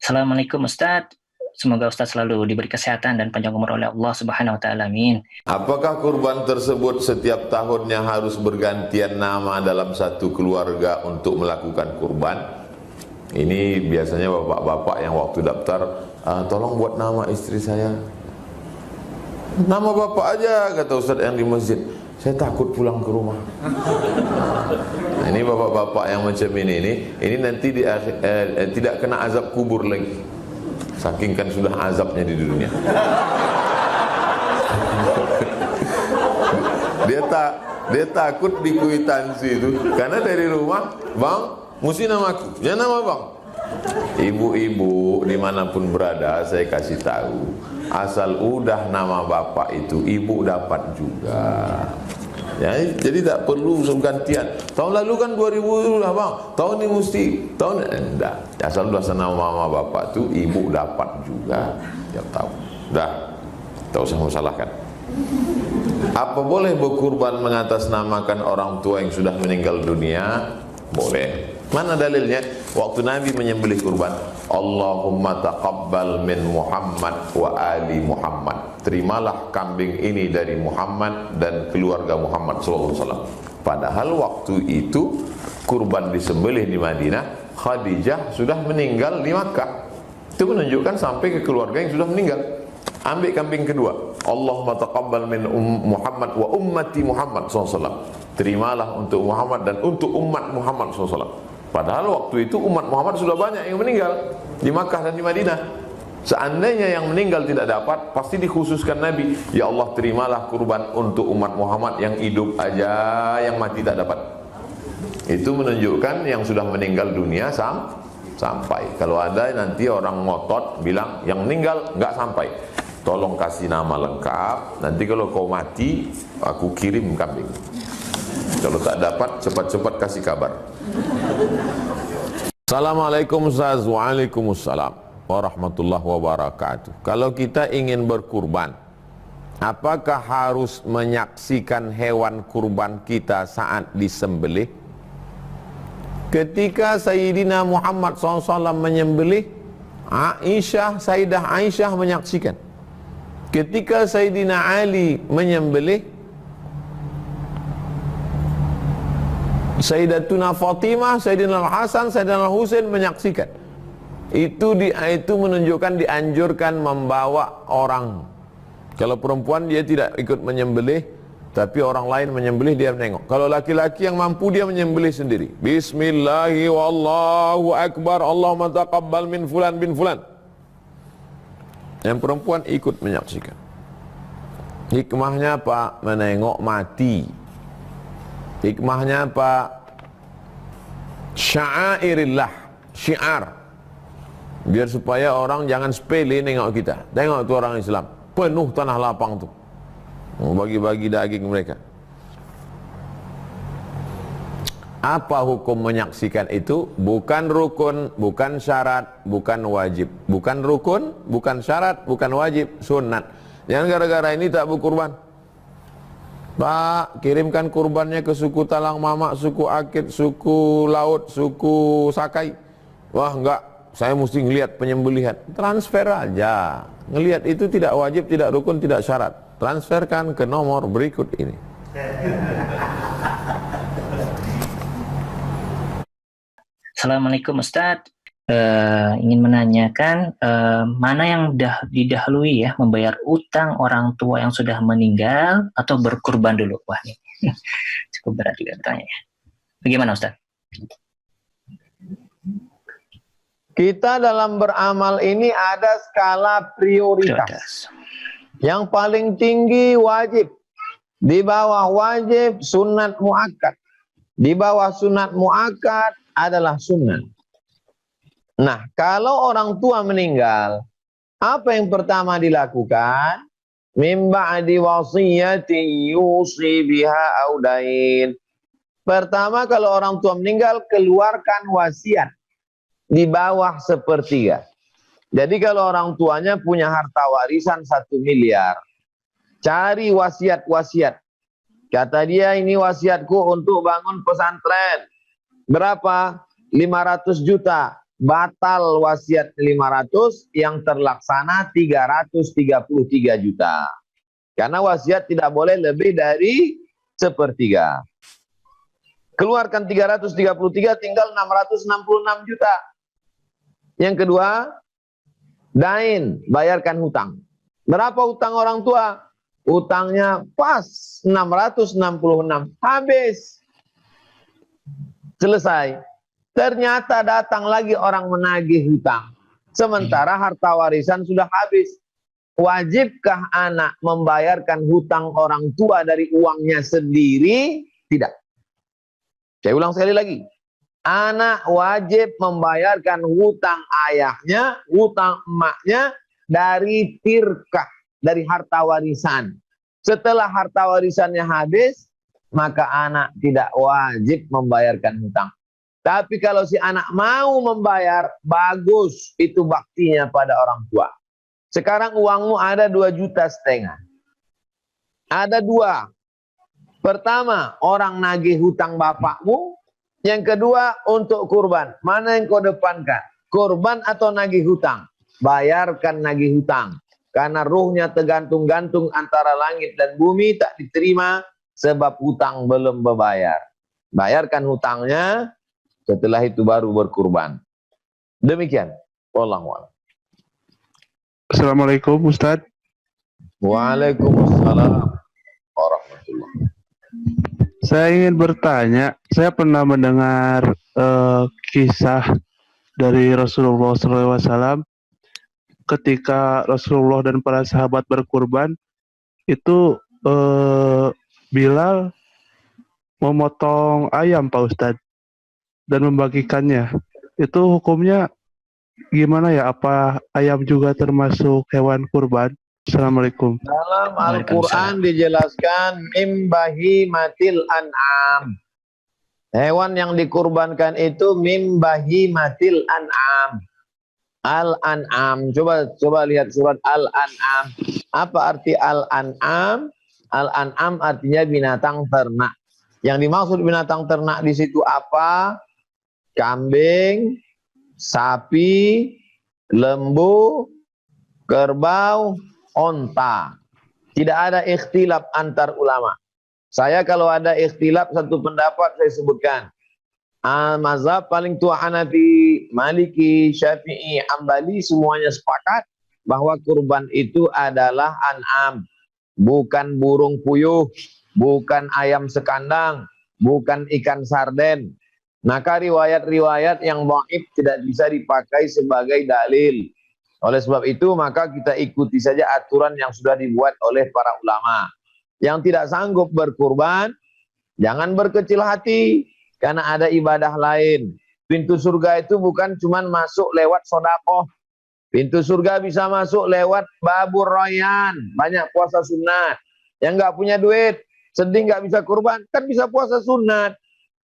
Assalamualaikum Ustadz. Semoga Ustadz selalu diberi kesehatan dan panjang umur oleh Allah Subhanahu wa taala. Amin. Apakah kurban tersebut setiap tahunnya harus bergantian nama dalam satu keluarga untuk melakukan kurban? Ini biasanya bapak-bapak yang waktu daftar, tolong buat nama istri saya. Nama bapak aja, kata Ustadz yang di masjid. Saya takut pulang ke rumah. Nah, ini bapak-bapak yang macam ini nanti tidak kena azab kubur lagi. Saking kan sudah azabnya di dunia. Dia takut di kwitansi itu, karena dari rumah, bang, mesti namaku, ya nama bang. Ibu-ibu dimanapun berada, saya kasih tahu, asal udah nama bapak itu, ibu dapat juga. Ya, jadi tak perlu gantian. Tahun lalu kan 2000 lah bang, tahun ini mesti, tahun enggak. Asal udah nama mama bapak tu, ibu dapat juga. Tiap tahun. Dah, tak usah masalahkan. Apa boleh berkurban mengatasnamakan orang tua yang sudah meninggal dunia? Boleh. Mana dalilnya? Waktu Nabi menyembelih kurban, Allahumma taqabbal min Muhammad wa ali Muhammad. Terimalah kambing ini dari Muhammad dan keluarga Muhammad SAW. Padahal waktu itu kurban disembelih di Madinah, Khadijah sudah meninggal di Makkah. Itu menunjukkan sampai ke keluarga yang sudah meninggal. Ambil kambing kedua, Allahumma taqabbal min Muhammad wa ummati Muhammad SAW. Terimalah untuk Muhammad dan untuk umat Muhammad SAW. Padahal waktu itu umat Muhammad sudah banyak yang meninggal di Makkah dan di Madinah. Seandainya yang meninggal tidak dapat, pasti dikhususkan Nabi, ya Allah terimalah kurban untuk umat Muhammad yang hidup aja, yang mati tak dapat. Itu menunjukkan yang sudah meninggal dunia sampai. Kalau ada nanti orang ngotot bilang yang meninggal nggak sampai, tolong kasih nama lengkap. Nanti kalau kau mati, aku kirim kambing. Kalau tak dapat, cepat-cepat kasih kabar. Assalamualaikum Ustaz. Waalaikumsalam warahmatullahi wabarakatuh. Kalau kita ingin berkurban, apakah harus menyaksikan hewan kurban kita saat disembelih? Ketika Sayyidina Muhammad SAW menyembelih, Sayyidah Aisyah menyaksikan. Ketika Sayyidina Ali menyembelih, Sayyidatuna Fatimah, Sayyidina Al-Hasan, Sayyidina Al-Husain menyaksikan. Itu menunjukkan dianjurkan membawa orang. Kalau perempuan dia tidak ikut menyembelih, tapi orang lain menyembelih dia menengok. Kalau laki-laki yang mampu dia menyembelih sendiri. Bismillahi wallahu akbar, Allahumma taqabbal min fulan bin fulan. Yang perempuan ikut menyaksikan. Hikmahnya apa? Menengok mati. Hikmahnya apa? Syairillah, syiar. Biar supaya orang jangan sepele nengok kita. Tengok tu orang Islam, penuh tanah lapang tu, bagi-bagi daging mereka. Apa hukum menyaksikan itu? Bukan rukun, bukan syarat, bukan wajib. Bukan rukun, bukan syarat, bukan wajib, sunat. Jangan gara-gara ini tak berkurban. Pak, kirimkan kurbannya ke suku Talang Mamak, suku Akit, suku Laut, suku Sakai. Wah enggak, saya mesti ngelihat penyembelihan. Transfer aja. Ngelihat itu tidak wajib, tidak rukun, tidak syarat. Transferkan ke nomor berikut ini. Assalamualaikum Ustadz. Ingin menanyakan mana yang didahului ya, membayar utang orang tua yang sudah meninggal atau berkurban dulu? Wah ini cukup berat juga bertanya. Bagaimana Ustaz? Kita dalam beramal ini ada skala prioritas. Yang paling tinggi wajib, di bawah wajib sunat muakkad, di bawah sunat muakkad adalah sunnah. Nah, kalau orang tua meninggal, apa yang pertama dilakukan? Min ba'di wasiyatin yusi biha audain. Pertama, kalau orang tua meninggal, keluarkan wasiat di bawah 1/3. Jadi kalau orang tuanya punya harta warisan 1 miliar, cari wasiat-wasiat. Kata dia, ini wasiatku untuk bangun pesantren. Berapa? 500 juta. batal wasiat 500, yang terlaksana 333 juta. Karena wasiat tidak boleh lebih dari sepertiga. Keluarkan 333, tinggal 666 juta. Yang kedua, dain, bayarkan hutang. Berapa hutang orang tua? Hutangnya pas 666, habis. Selesai. Ternyata datang lagi orang menagih hutang. Sementara harta warisan sudah habis. Wajibkah anak membayarkan hutang orang tua dari uangnya sendiri? Tidak. Saya ulang sekali lagi. Anak wajib membayarkan hutang ayahnya, hutang emaknya dari tirkah, dari harta warisan. Setelah harta warisannya habis, maka anak tidak wajib membayarkan hutang. Tapi kalau si anak mau membayar, bagus, itu baktinya pada orang tua. Sekarang uangmu ada 2,5 juta. Ada dua. Pertama, orang nagih hutang bapakmu. Yang kedua, untuk kurban. Mana yang kau depankan? Kurban atau nagih hutang? Bayarkan nagih hutang. Karena ruhnya tergantung-gantung antara langit dan bumi, tak diterima sebab hutang belum berbayar. Bayarkan hutangnya, setelah itu baru berkurban. Demikian. Wallahu a'lam. Assalamualaikum Ustadz. Waalaikumsalam warahmatullahi. Saya ingin bertanya, saya pernah mendengar kisah dari Rasulullah SAW ketika Rasulullah dan para sahabat berkurban, itu Bilal memotong ayam Pak Ustadz dan membagikannya. Itu hukumnya gimana ya? Apa ayam juga termasuk hewan kurban? Assalamualaikum. Dalam Al-Quran dijelaskan mim bahimatil an'am. Hewan yang dikurbankan itu mim bahimatil an'am. Al-an'am. Coba lihat surat Al-an'am. Apa arti Al-an'am? Al-an'am artinya binatang ternak. Yang dimaksud binatang ternak di situ apa? Kambing, sapi, lembu, kerbau, onta. Tidak ada ikhtilaf antar ulama. Saya kalau ada ikhtilaf satu pendapat saya sebutkan. Mazhab paling tua Hanafi, Maliki, Syafi'i, Hambali semuanya sepakat bahwa kurban itu adalah an'am, bukan burung puyuh, bukan ayam sekandang, bukan ikan sarden. Maka riwayat-riwayat yang dhaif tidak bisa dipakai sebagai dalil. Oleh sebab itu maka kita ikuti saja aturan yang sudah dibuat oleh para ulama. Yang tidak sanggup berkurban, jangan berkecil hati, karena ada ibadah lain. Pintu surga itu bukan cuma masuk lewat sedekah. Pintu surga bisa masuk lewat babur royan, banyak puasa sunat. Yang nggak punya duit, sedih nggak bisa kurban, kan bisa puasa sunat.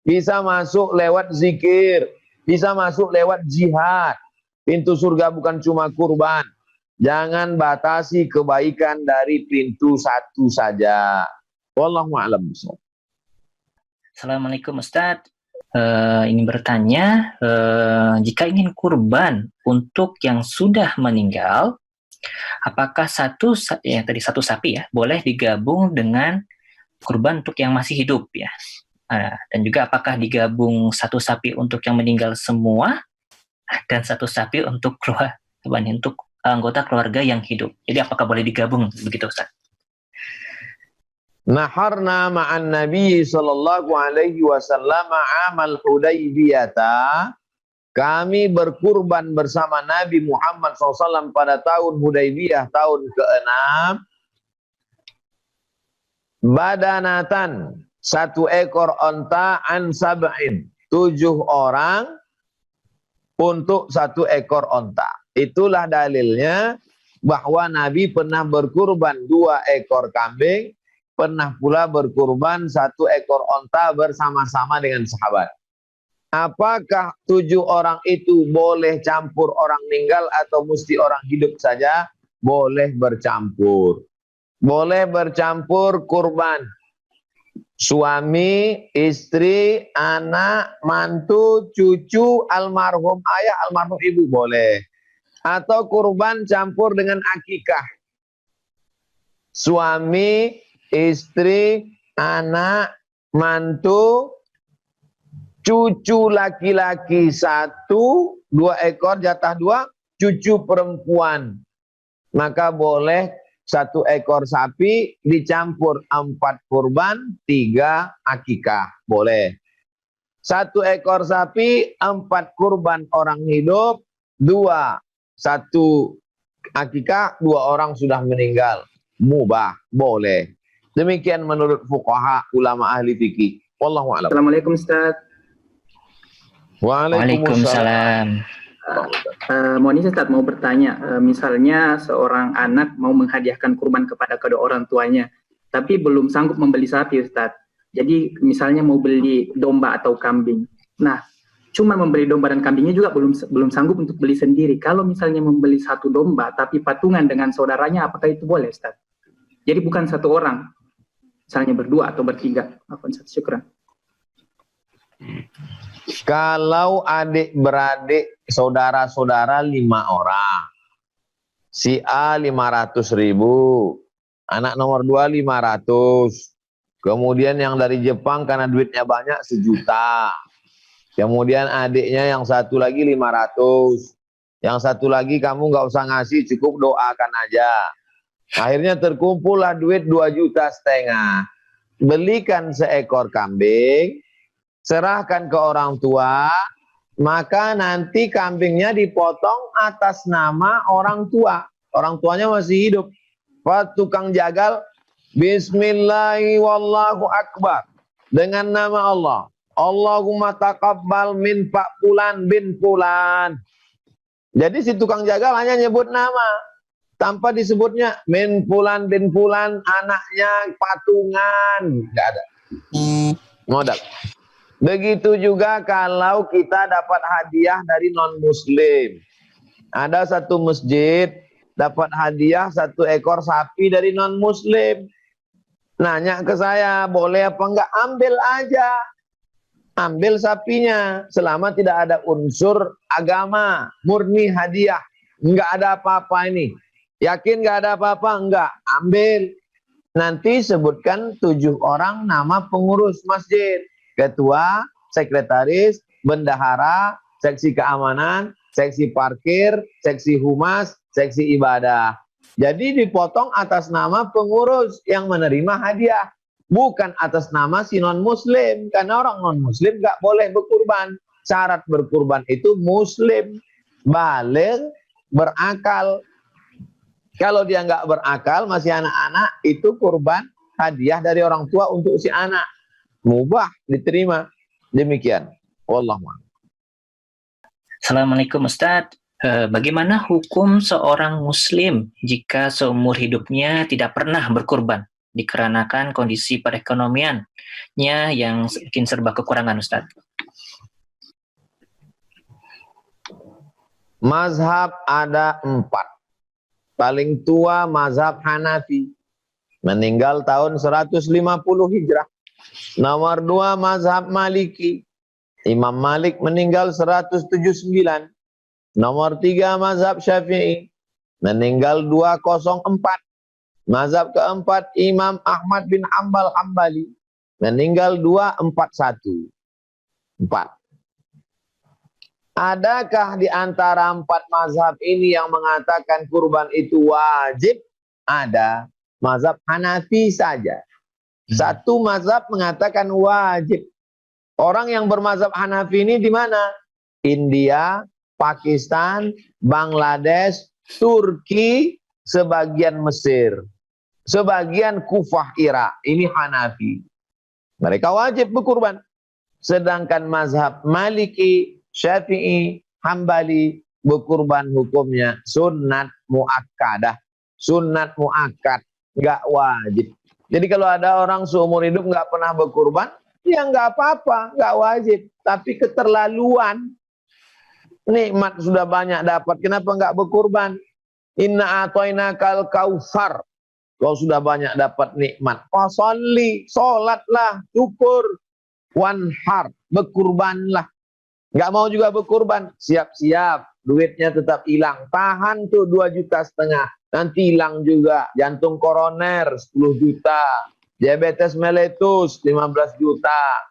Bisa masuk lewat zikir, bisa masuk lewat jihad. Pintu surga bukan cuma kurban. Jangan batasi kebaikan dari pintu satu saja. Wallahu a'lam bishawab. Assalamualaikum Ustadz. Ingin bertanya, jika ingin kurban untuk yang sudah meninggal, apakah satu sapi ya boleh digabung dengan kurban untuk yang masih hidup ya? Dan juga apakah digabung satu sapi untuk yang meninggal semua dan satu sapi untuk untuk anggota keluarga yang hidup? Jadi apakah boleh digabung begitu Ustaz? Naharna ma'an Nabi sallallahu alaihi wasallam amal Hudaybiyata. Kami berkurban bersama Nabi Muhammad SAW pada tahun Hudaybiyah, tahun ke-6. Badanatan, 1 ekor onta, an sab'in, 7 orang untuk 1 ekor onta. Itulah dalilnya bahwa Nabi pernah berkurban 2 ekor kambing, pernah pula berkurban 1 ekor onta bersama-sama dengan sahabat. Apakah 7 orang itu boleh campur orang meninggal atau mesti orang hidup saja? Boleh bercampur. Boleh bercampur kurban. Suami, istri, anak, mantu, cucu, almarhum ayah, almarhum ibu boleh. Atau kurban campur dengan akikah. Suami, istri, anak, mantu, cucu laki-laki 1, 2 ekor jatah 2, cucu perempuan. Maka boleh 1 ekor sapi dicampur 4 kurban, 3 akikah. Boleh. 1 ekor sapi, 4 kurban orang hidup, 2, 1 akikah, 2 orang sudah meninggal. Mubah, boleh. Demikian menurut fuqaha ulama ahli fikih. Wallahu a'lam. Assalamualaikum Ustaz. Waalaikumsalam. Mohon izin Ustaz mau bertanya, misalnya seorang anak mau menghadiahkan kurban kepada kedua orang tuanya, tapi belum sanggup membeli sapi Ustaz. Jadi misalnya mau beli domba atau kambing. Nah, cuma membeli domba dan kambingnya juga belum sanggup untuk beli sendiri. Kalau misalnya membeli 1 domba tapi patungan dengan saudaranya, apakah itu boleh Ustaz? Jadi bukan 1 orang, misalnya berdua atau bertiga. Syukran. Kalau adik-beradik, saudara-saudara 5 orang. Si A 500.000, anak nomor 2 500. Kemudian yang dari Jepang karena duitnya banyak 1 juta. Kemudian adiknya yang 1 lagi 500. Yang 1 lagi kamu nggak usah ngasih, cukup doakan aja. Akhirnya terkumpullah duit 2,5 juta. Belikan seekor kambing, serahkan ke orang tua, maka nanti kambingnya dipotong atas nama orang tua. Orang tuanya masih hidup. Pak tukang jagal, bismillahi wallahu akbar. Dengan nama Allah. Allahumma taqabbal min Pak Fulan bin Fulan. Jadi si tukang jagal hanya nyebut nama. Tanpa disebutnya min Fulan bin Fulan, anaknya patungan. Nggak ada. Modal. Begitu juga kalau kita dapat hadiah dari non-muslim. Ada 1 masjid dapat hadiah 1 ekor sapi dari non-muslim. Nanya ke saya, boleh apa enggak? Ambil aja. Ambil sapinya. Selama tidak ada unsur agama. Murni hadiah. Enggak ada apa-apa ini. Yakin enggak ada apa-apa? Enggak. Ambil. Nanti sebutkan 7 orang nama pengurus masjid. Ketua, sekretaris, bendahara, seksi keamanan, seksi parkir, seksi humas, seksi ibadah. Jadi dipotong atas nama pengurus yang menerima hadiah. Bukan atas nama si non-muslim. Karena orang non-muslim nggak boleh berkurban. Syarat berkurban itu muslim, baligh, berakal. Kalau dia nggak berakal, masih anak-anak, itu kurban hadiah dari orang tua untuk si anak. Mubah diterima. Demikian. Wallahu a'lam. Assalamualaikum Ustadz. Bagaimana hukum seorang muslim jika seumur hidupnya tidak pernah berkurban dikarenakan kondisi perekonomiannya yang mungkin serba kekurangan Ustadz? Mazhab ada 4. Paling tua mazhab Hanafi. Meninggal tahun 150 Hijrah. Nomor 2 mazhab Maliki. Imam Malik meninggal 179. Nomor 3 mazhab Syafi'i. Meninggal 204. Mazhab keempat Imam Ahmad bin Hanbal Hambali. Meninggal 241. 4. Adakah di antara 4 mazhab ini yang mengatakan kurban itu wajib? Ada. Mazhab Hanafi saja. 1 mazhab mengatakan wajib. Orang yang bermazhab Hanafi ini di mana? India, Pakistan, Bangladesh, Turki, sebagian Mesir, sebagian Kufah Irak. Ini Hanafi. Mereka wajib berkurban. Sedangkan mazhab Maliki, Syafi'i, Hambali, berkurban hukumnya sunat muakkadah. Sunat muakkad, nggak wajib. Jadi kalau ada orang seumur hidup nggak pernah berkurban, ya nggak apa-apa, nggak wajib. Tapi keterlaluan, nikmat sudah banyak dapat, kenapa nggak berkurban? Inna atoinakal kausar. kau sudah banyak dapat nikmat. Fasolli, solatlah, syukur. Wanhar, berkurbanlah. Nggak mau juga berkurban, siap-siap. Duitnya tetap hilang. Tahan tuh 2,5 juta. Nanti hilang juga. Jantung koroner 10 juta. Diabetes meletus 15 juta.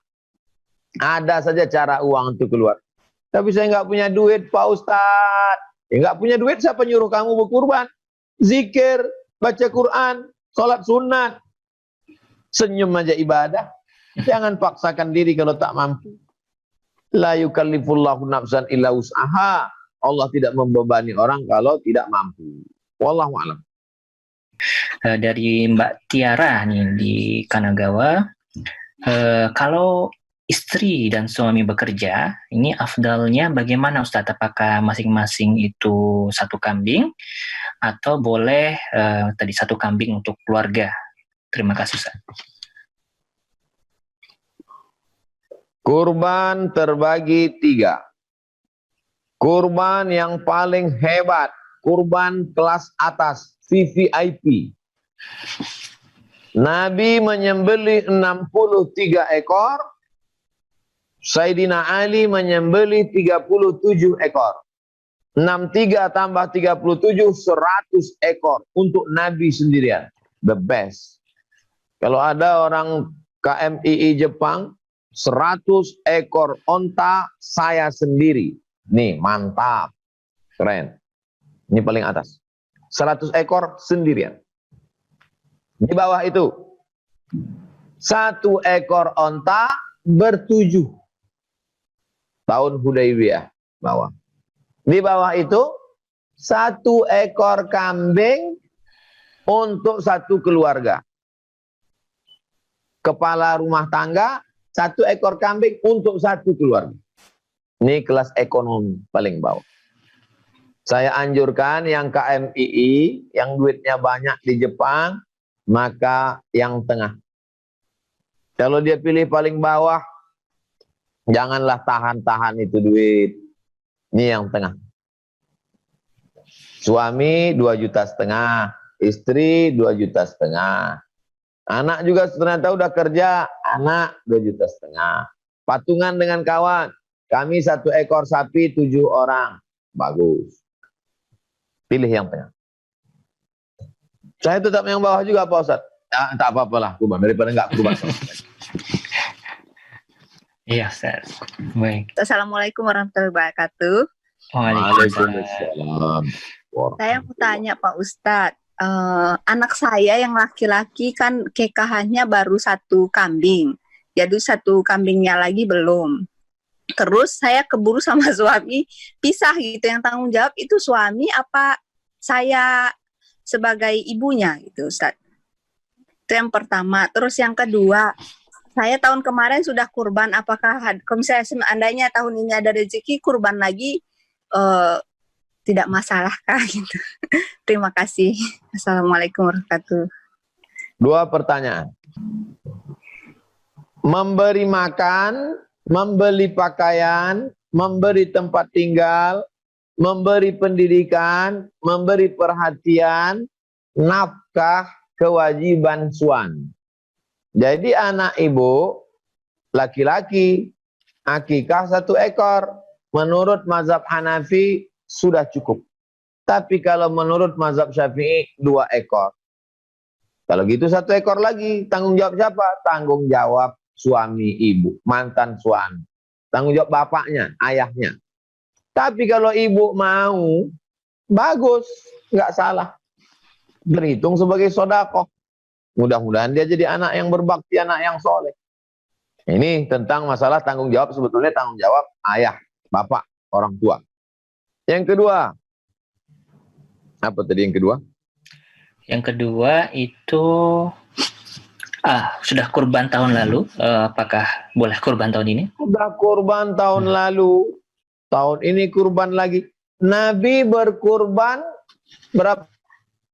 Ada saja cara uang untuk keluar. Tapi saya nggak punya duit, Pak Ustadz. Ya nggak punya duit, siapa nyuruh kamu berkurban? Zikir, baca Quran, sholat sunat. Senyum aja ibadah. Jangan paksakan diri kalau tak mampu. La yukallifullahu nafsan illa wus'aha. Allah tidak membebani orang kalau tidak mampu. Wallahu a'lam. Dari Mbak Tiara nih di Kanagawa, kalau istri dan suami bekerja, ini afdalnya bagaimana Ustadz? Apakah masing-masing itu 1 kambing atau boleh tadi 1 kambing untuk keluarga? Terima kasih Ustadz. Kurban terbagi 3. Kurban yang paling hebat, kurban kelas atas, VVIP. Nabi menyembelih 63 ekor, Sayyidina Ali menyembelih 37 ekor. 63 tambah 37, 100 ekor untuk Nabi sendirian. The best. Kalau ada orang KMII Jepang, 100 ekor onta saya sendiri. Nih, mantap. Keren. Ini paling atas. 100 ekor sendirian. Di bawah itu, 1 ekor onta ber-7. Tahun Hudaybiyah. Bawah. Di bawah itu, 1 ekor kambing untuk 1 keluarga. Kepala rumah tangga, 1 ekor kambing untuk 1 keluarga. Ini kelas ekonomi paling bawah. Saya anjurkan yang KMII, yang duitnya banyak di Jepang, maka yang tengah. Kalau dia pilih paling bawah, janganlah tahan-tahan itu duit. Ini yang tengah. Suami 2,5 juta, istri 2,5 juta. Anak juga ternyata udah kerja, anak 2,5 juta. Patungan dengan kawan, kami 1 ekor sapi 7 orang. Bagus. Pilih yang tengah. Saya tetap yang bawah juga Pak Ustadz. Ya, tak apa-apalah kurban, daripada nggak kurban. Iya Ustadz. Baik. Assalamualaikum warahmatullahi wabarakatuh. Waalaikumsalam. Saya mau tanya Pak Ustadz, anak saya yang laki-laki kan kekahannya baru 1 kambing, jadi 1 kambingnya lagi belum. Terus saya keburu sama suami pisah gitu, yang tanggung jawab itu suami apa saya sebagai ibunya gitu Ustadz. Itu yang pertama. Terus yang kedua, saya tahun kemarin sudah kurban, apakah kalau misalnya seandainya tahun ini ada rezeki kurban lagi, tidak masalah kah gitu. Terima kasih. Assalamualaikum warahmatullahi wabarakatuh. 2 pertanyaan. Memberi makan, membeli pakaian, memberi tempat tinggal, memberi pendidikan, memberi perhatian, nafkah, kewajiban suami. Jadi anak ibu, laki-laki, akikah 1 ekor. Menurut mazhab Hanafi, sudah cukup. Tapi kalau menurut mazhab Syafi'i 2 ekor. Kalau gitu 1 ekor lagi. Tanggung jawab siapa? Tanggung jawab suami ibu, mantan suami. Tanggung jawab bapaknya, ayahnya. Tapi kalau ibu mau, bagus, nggak salah. Berhitung sebagai sodakoh. Mudah-mudahan dia jadi anak yang berbakti, anak yang soleh. Ini tentang masalah tanggung jawab, sebetulnya tanggung jawab ayah, bapak, orang tua. Yang kedua, apa tadi yang kedua? Yang kedua itu sudah kurban tahun lalu, apakah boleh kurban tahun ini? Sudah kurban tahun lalu, tahun ini kurban lagi. Nabi berkurban berapa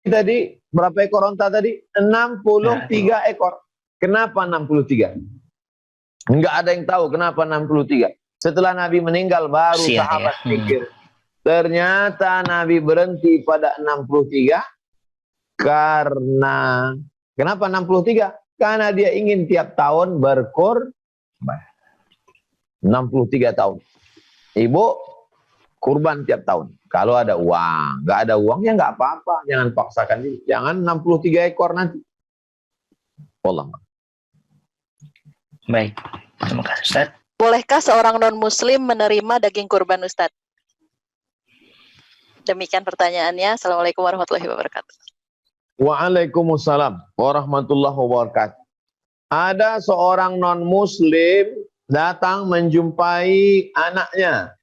tadi? Berapa ekor onta tadi? 63 ekor. Kenapa 63? Enggak ada yang tahu kenapa 63. Setelah Nabi meninggal baru sahabat pikir. Ternyata Nabi berhenti pada 63 Karena kenapa 63? Karena dia ingin tiap tahun berkurban. 63 tahun. Ibu kurban tiap tahun. Kalau ada uang, nggak ada uang ya nggak apa-apa. Jangan paksakan diri. Jangan 63 ekor nanti. Allah. Baik, terima kasih Ustaz. Bolehkah seorang non-muslim menerima daging kurban Ustaz? Demikian pertanyaannya. Assalamualaikum warahmatullahi wabarakatuh. Waalaikumsalam warahmatullahi wabarakatuh. Ada seorang non-muslim datang menjumpai anaknya.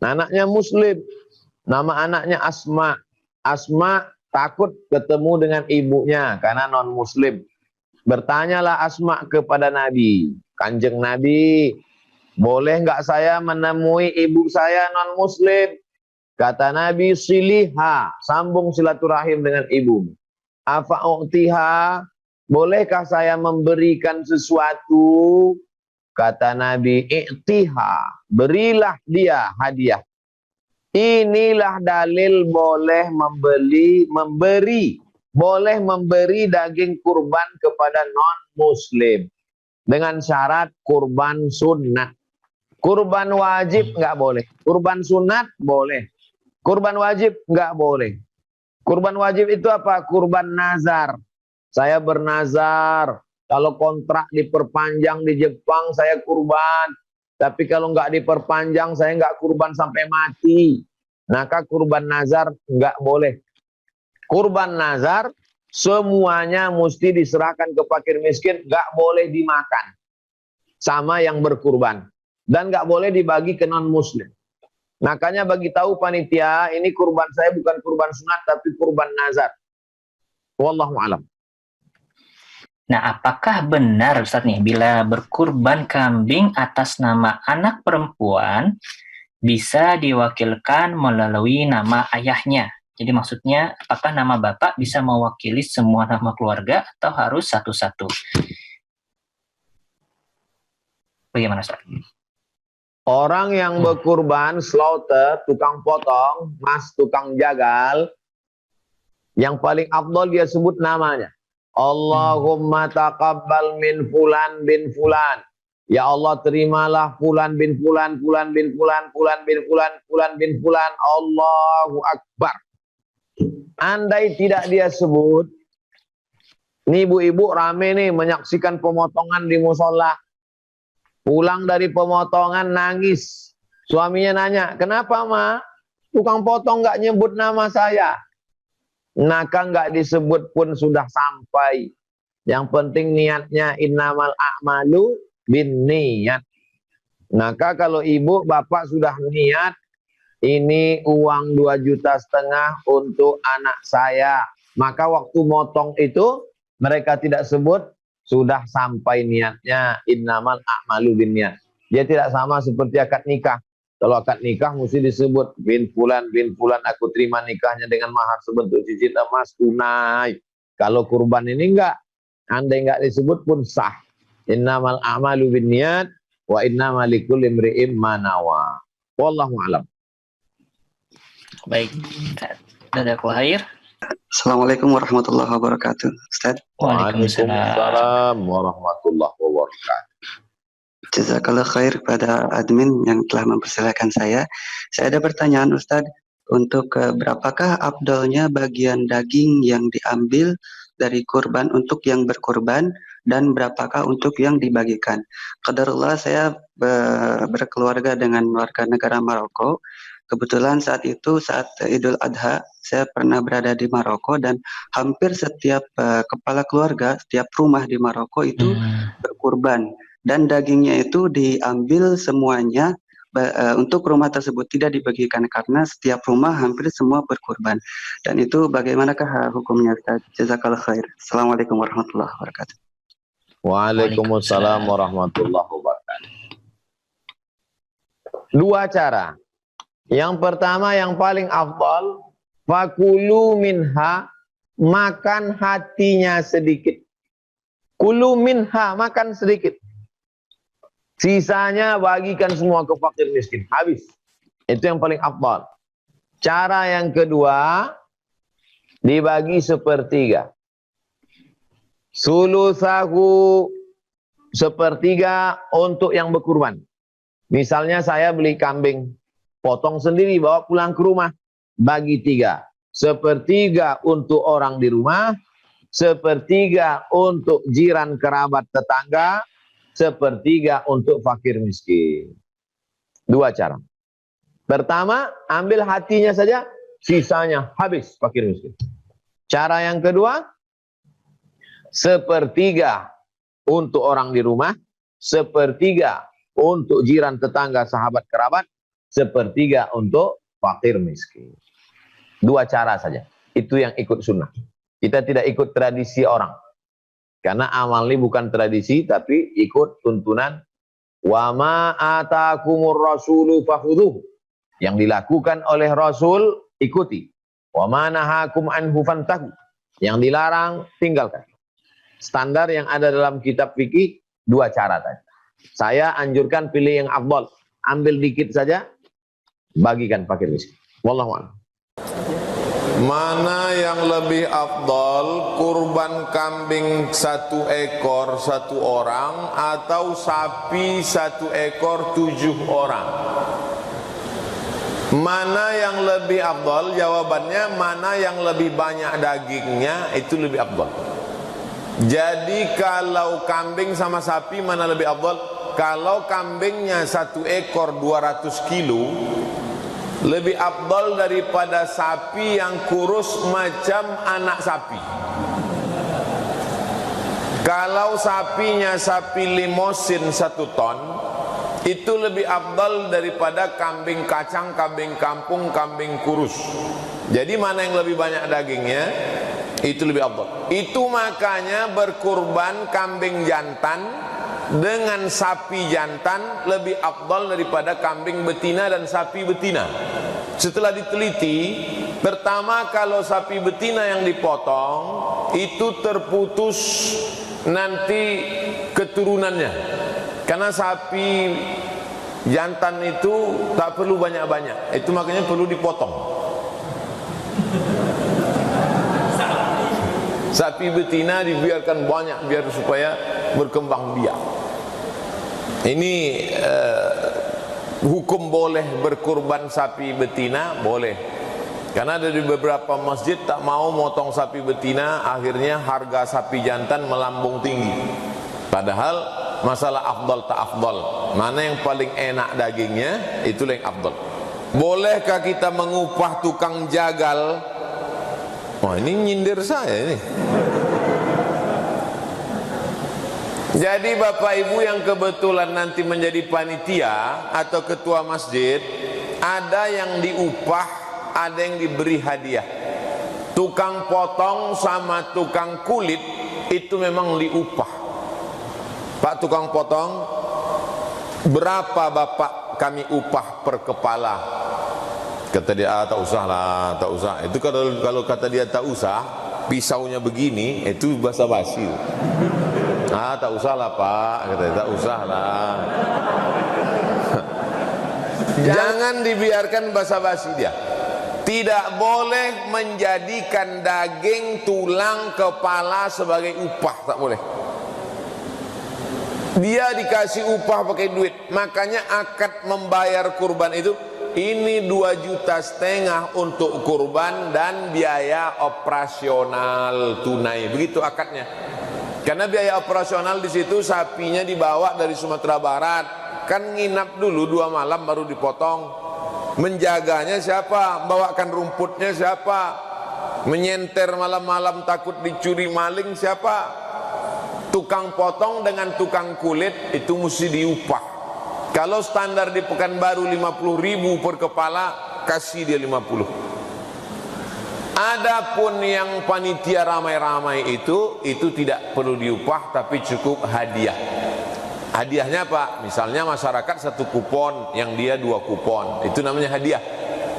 Anaknya muslim. Nama anaknya Asma. Asma takut ketemu dengan ibunya karena non-muslim. Bertanyalah Asma kepada Nabi. Kanjeng Nabi, boleh nggak saya menemui ibu saya non-muslim? Kata Nabi, siliha, sambung silaturahim dengan ibu. Afa'u'tiha, bolehkah saya memberikan sesuatu? Kata Nabi, i'tiha, berilah dia hadiah. Inilah dalil boleh memberi daging kurban kepada non-muslim. Dengan syarat kurban sunnah. Kurban wajib nggak boleh. Kurban sunat boleh. Kurban wajib nggak boleh. Kurban wajib itu apa? Kurban nazar. Saya bernazar, kalau kontrak diperpanjang di Jepang saya kurban. Tapi kalau nggak diperpanjang saya nggak kurban sampai mati. Maka kurban nazar nggak boleh. Kurban nazar semuanya mesti diserahkan ke fakir miskin, nggak boleh dimakan sama yang berkurban dan nggak boleh dibagi ke non muslim. Makanya bagi tahu panitia, ini kurban saya bukan kurban sunat tapi kurban nazar. Wallahu alam. Nah, apakah benar Ustaz nih bila berkurban kambing atas nama anak perempuan bisa diwakilkan melalui nama ayahnya? Jadi maksudnya apakah nama bapak bisa mewakili semua nama keluarga atau harus satu-satu? Bagaimana Ustaz? Orang yang berkurban, slaughter, tukang potong, mas tukang jagal, yang paling afdol dia sebut namanya. Allahumma taqabbal min fulan bin fulan. Ya Allah terimalah fulan bin fulan, fulan bin fulan, fulan bin fulan, fulan bin fulan. Allahu Akbar. Andai tidak dia sebut, ini ibu-ibu rame nih menyaksikan pemotongan di musola. Pulang dari pemotongan nangis. Suaminya nanya, kenapa ma? Tukang potong nggak nyebut nama saya. Maka nggak disebut pun sudah sampai. Yang penting niatnya innamal a'malu bin niat. Maka kalau ibu bapak sudah niat, ini uang 2,5 juta untuk anak saya. Maka waktu motong itu mereka tidak sebut sudah sampai niatnya innamal a'malu binniyat. Dia tidak sama seperti akad nikah. Kalau akad nikah mesti disebut bin fulan aku terima nikahnya dengan mahar sebentuk cincin emas tunai. Kalau kurban ini enggak. Andai enggak disebut pun sah. Innamal a'malu binniyat wa innamal likulli imri'in ma nawa. Wallahu a'lam. Baik. Jazakallahu khair. Assalamualaikum warahmatullahi wabarakatuh. Ustaz. Waalaikumsalam warahmatullahi wabarakatuh. Jazakallah khair kepada admin yang telah mempersilahkan saya. Saya ada pertanyaan Ustaz, untuk berapakah afdolnya bagian daging yang diambil dari kurban untuk yang berkurban dan berapakah untuk yang dibagikan? Qadarullah saya berkeluarga dengan warga negara Maroko. Kebetulan saat itu, saat Idul Adha, saya pernah berada di Maroko dan hampir setiap kepala keluarga, setiap rumah di Maroko itu berkurban. Dan dagingnya itu diambil semuanya untuk rumah tersebut, tidak dibagikan karena setiap rumah hampir semua berkurban. Dan itu bagaimanakah hukumnya Ustaz? Jazakallah khair. Assalamualaikum warahmatullahi wabarakatuh. Waalaikumsalam warahmatullahi wabarakatuh. Dua cara. Yang pertama yang paling afdal, fakulu minha, makan hatinya sedikit. Kulu minha, makan sedikit. Sisanya bagikan semua ke fakir miskin. Habis. Itu yang paling afdal. Cara yang kedua, dibagi sepertiga. Sulusahu, sepertiga untuk yang berkurban. Misalnya saya beli kambing, potong sendiri, bawa pulang ke rumah, bagi 3. Sepertiga untuk orang di rumah, sepertiga untuk jiran kerabat tetangga, sepertiga untuk fakir miskin. 2 cara. Pertama, ambil hatinya saja, sisanya habis fakir miskin. Cara yang kedua, sepertiga untuk orang di rumah, sepertiga untuk jiran tetangga sahabat kerabat, sepertiga untuk fakir miskin. 2 cara saja. Itu yang ikut sunnah. Kita tidak ikut tradisi orang. Karena amal ini bukan tradisi, tapi ikut tuntunan. Wa ma atakumur rasulu fakhudhuhu. Yang dilakukan oleh Rasul, ikuti. Wa ma nahakum anhu fantahu. Yang dilarang, tinggalkan. Standar yang ada dalam kitab fikih, 2 cara tadi. Saya anjurkan pilih yang afdal. Ambil dikit saja, bagikan fakir miskin. Wallahu a'lam. Mana yang lebih afdal, kurban kambing 1 ekor 1 orang atau sapi 1 ekor 7 orang? Mana yang lebih afdal? Jawabannya, mana yang lebih banyak dagingnya itu lebih afdal. Jadi kalau kambing sama sapi mana lebih afdal? Kalau kambingnya 1 ekor 200 kilo lebih afdal daripada sapi yang kurus macam anak sapi. Kalau sapinya sapi limosin 1 ton, itu lebih afdal daripada kambing kacang, kambing kampung, kambing kurus. Jadi mana yang lebih banyak dagingnya, itu lebih afdal. Itu makanya berkurban kambing jantan dengan sapi jantan lebih afdal daripada kambing betina dan sapi betina. Setelah diteliti, pertama kalau sapi betina yang dipotong itu terputus nanti keturunannya. Karena sapi jantan itu tak perlu banyak-banyak. Itu makanya perlu dipotong. Sapi betina dibiarkan banyak biar supaya berkembang biak. Ini hukum boleh berkurban sapi betina, boleh. Karena ada di beberapa masjid tak mau motong sapi betina, akhirnya harga sapi jantan melambung tinggi. Padahal masalah afdal tak afdal, mana yang paling enak dagingnya, itulah yang afdal. Bolehkah kita mengupah tukang jagal? Wah, ini nyindir saya ini. Jadi Bapak Ibu yang kebetulan nanti menjadi panitia atau ketua masjid, ada yang diupah, ada yang diberi hadiah. Tukang potong sama tukang kulit itu memang diupah. Pak tukang potong, berapa Bapak kami upah per kepala? Kata dia, tak usah lah, tak usah. Itu kalau kata dia tak usah, pisaunya begini, itu basa-basi. Tak usah lah Pak, katanya, tak usah lah. Jangan dibiarkan basa-basi dia. Tidak boleh menjadikan daging, tulang, kepala sebagai upah, tak boleh. Dia dikasih upah pakai duit. Makanya akad membayar kurban itu, ini 2,5 juta untuk kurban dan biaya operasional tunai. Begitu akadnya. Karena biaya operasional di situ sapinya dibawa dari Sumatera Barat, kan nginap dulu 2 malam baru dipotong. Menjaganya siapa? Bawakan rumputnya siapa? Menyenter malam-malam takut dicuri maling siapa? Tukang potong dengan tukang kulit itu mesti diupah. Kalau standar di Pekanbaru 50.000 per kepala, kasih dia 50. Adapun yang panitia ramai-ramai itu tidak perlu diupah tapi cukup hadiah. Hadiahnya apa? Misalnya masyarakat 1 kupon, yang dia 2 kupon, itu namanya hadiah.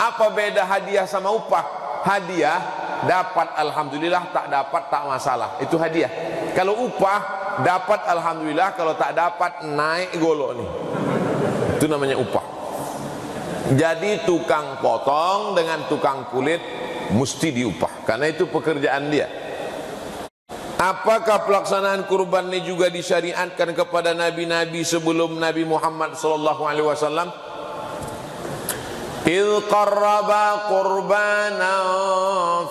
Apa beda hadiah sama upah? Hadiah dapat alhamdulillah, tak dapat tak masalah, itu hadiah. Kalau upah dapat alhamdulillah, kalau tak dapat naik golok nih, itu namanya upah. Jadi tukang potong dengan tukang kulit mesti diupah. karena itu pekerjaan dia. Apakah pelaksanaan kurban ini juga disyariatkan kepada nabi-nabi sebelum Nabi Muhammad sallallahu alaihi wasallam? إذ قربا قربانا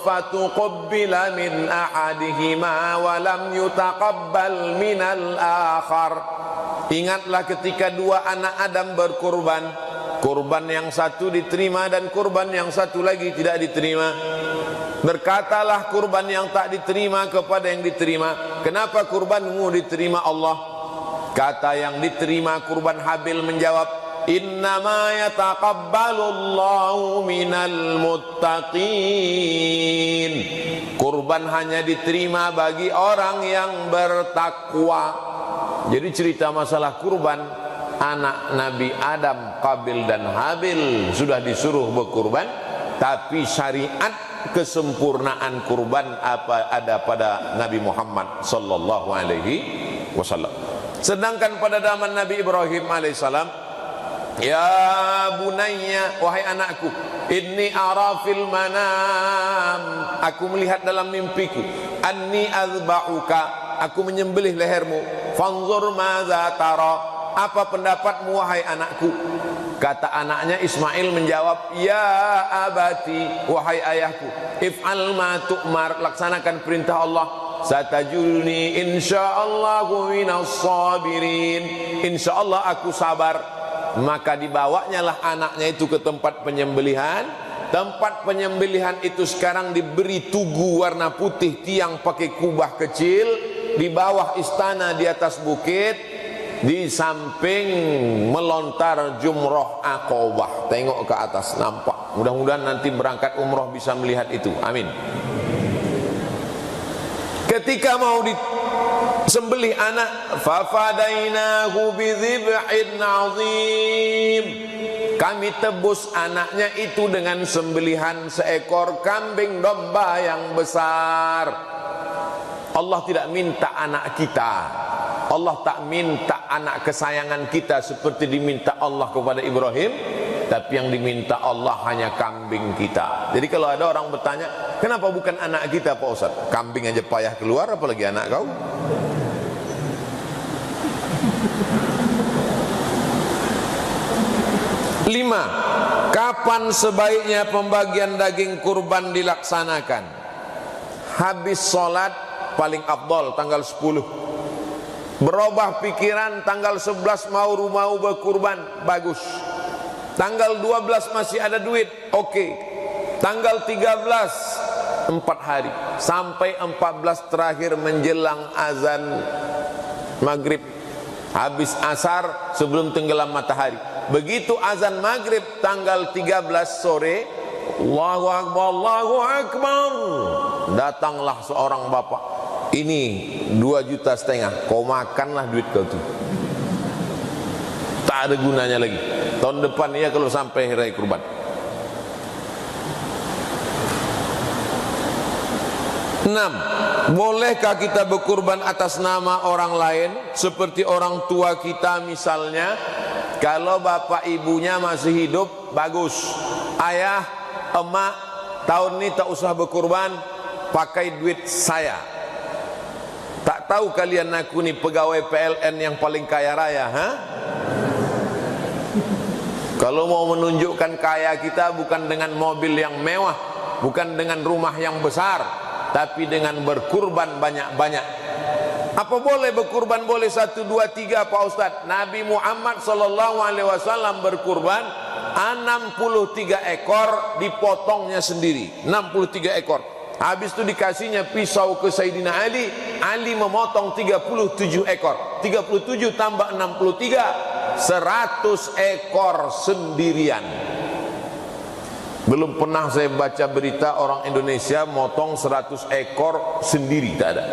فتقبل من أحدهما ولم يتقبل من الآخر. Ingatlah ketika dua anak Adam berkurban, kurban yang satu diterima dan kurban yang satu lagi tidak diterima. Berkatalah kurban yang tak diterima kepada yang diterima, kenapa kurbanmu diterima Allah? Kata yang diterima kurban Habil menjawab, innama yataqabbalullahu minal muttaqin. Kurban hanya diterima bagi orang yang bertakwa. Jadi cerita masalah kurban, anak Nabi Adam, Qabil dan Habil sudah disuruh berkurban, tapi syariat kesempurnaan kurban apa ada pada Nabi Muhammad sallallahu alaihi wasallam. Sedangkan pada zaman Nabi Ibrahim alaihissalam, ya bunayya, wahai anakku, inni ara fil manam, aku melihat dalam mimpiku, anni azba'uka, aku menyembelih lehermu, fanzur madza tara, apa pendapatmu wahai anakku? Kata anaknya Ismail menjawab, ya abati, wahai ayahku, if'al ma tu'mar, laksanakan perintah Allah, satajuni insyaallahu minas sabirin, insyaallah aku sabar. Maka dibawanya lah anaknya itu ke tempat penyembelihan. Tempat penyembelihan itu sekarang diberi tugu warna putih, tiang pakai kubah kecil, di bawah istana di atas bukit, di samping melontar jumroh Aqobah. Tengok ke atas, nampak. Mudah-mudahan nanti berangkat umroh bisa melihat itu, amin. Ketika mau disembelih anak, fafadainahu bidzibhin azim, kami tebus anaknya itu dengan sembelihan seekor kambing domba yang besar. Allah tidak minta anak kita, Allah tak minta anak kesayangan kita seperti diminta Allah kepada Ibrahim, tapi yang diminta Allah hanya kambing kita. Jadi kalau ada orang bertanya, kenapa bukan anak kita Pak Ustaz? Kambing aja payah keluar, apalagi anak kau. Lima, kapan sebaiknya pembagian daging kurban dilaksanakan? Habis sholat paling afdol tanggal 10. Berubah pikiran tanggal 11 mau berkurban, bagus. Tanggal 12 masih ada duit, oke. Tanggal 13 4 hari sampai 14 terakhir menjelang azan maghrib, habis asar sebelum tenggelam matahari. Begitu azan maghrib tanggal 13 sore, Allahu Akbar, Allahu Akbar, datanglah seorang bapak, ini 2,5 juta, kau makanlah duit kau tu, tak ada gunanya lagi. Tahun depan ya kalau sampai hari kurban. 6. Bolehkah kita berkurban atas nama orang lain seperti orang tua kita misalnya? Kalau bapak ibunya masih hidup, bagus. Ayah, emak, tahun ini tak usah berkurban, pakai duit saya. Tak tahu kalian aku ni pegawai PLN yang paling kaya raya, ha? Kalau mau menunjukkan kaya kita bukan dengan mobil yang mewah, bukan dengan rumah yang besar, tapi dengan berkurban banyak-banyak. Apa boleh berkurban? Boleh 1, 2, 3 Pak Ustaz. Nabi Muhammad SAW berkurban 63 ekor, dipotongnya sendiri 63 ekor. Habis itu dikasihnya pisau ke Sayyidina Ali, Ali memotong 37 ekor. 37 tambah 63, 100 ekor sendirian. Belum pernah saya baca berita orang Indonesia motong 100 ekor sendiri, tak ada.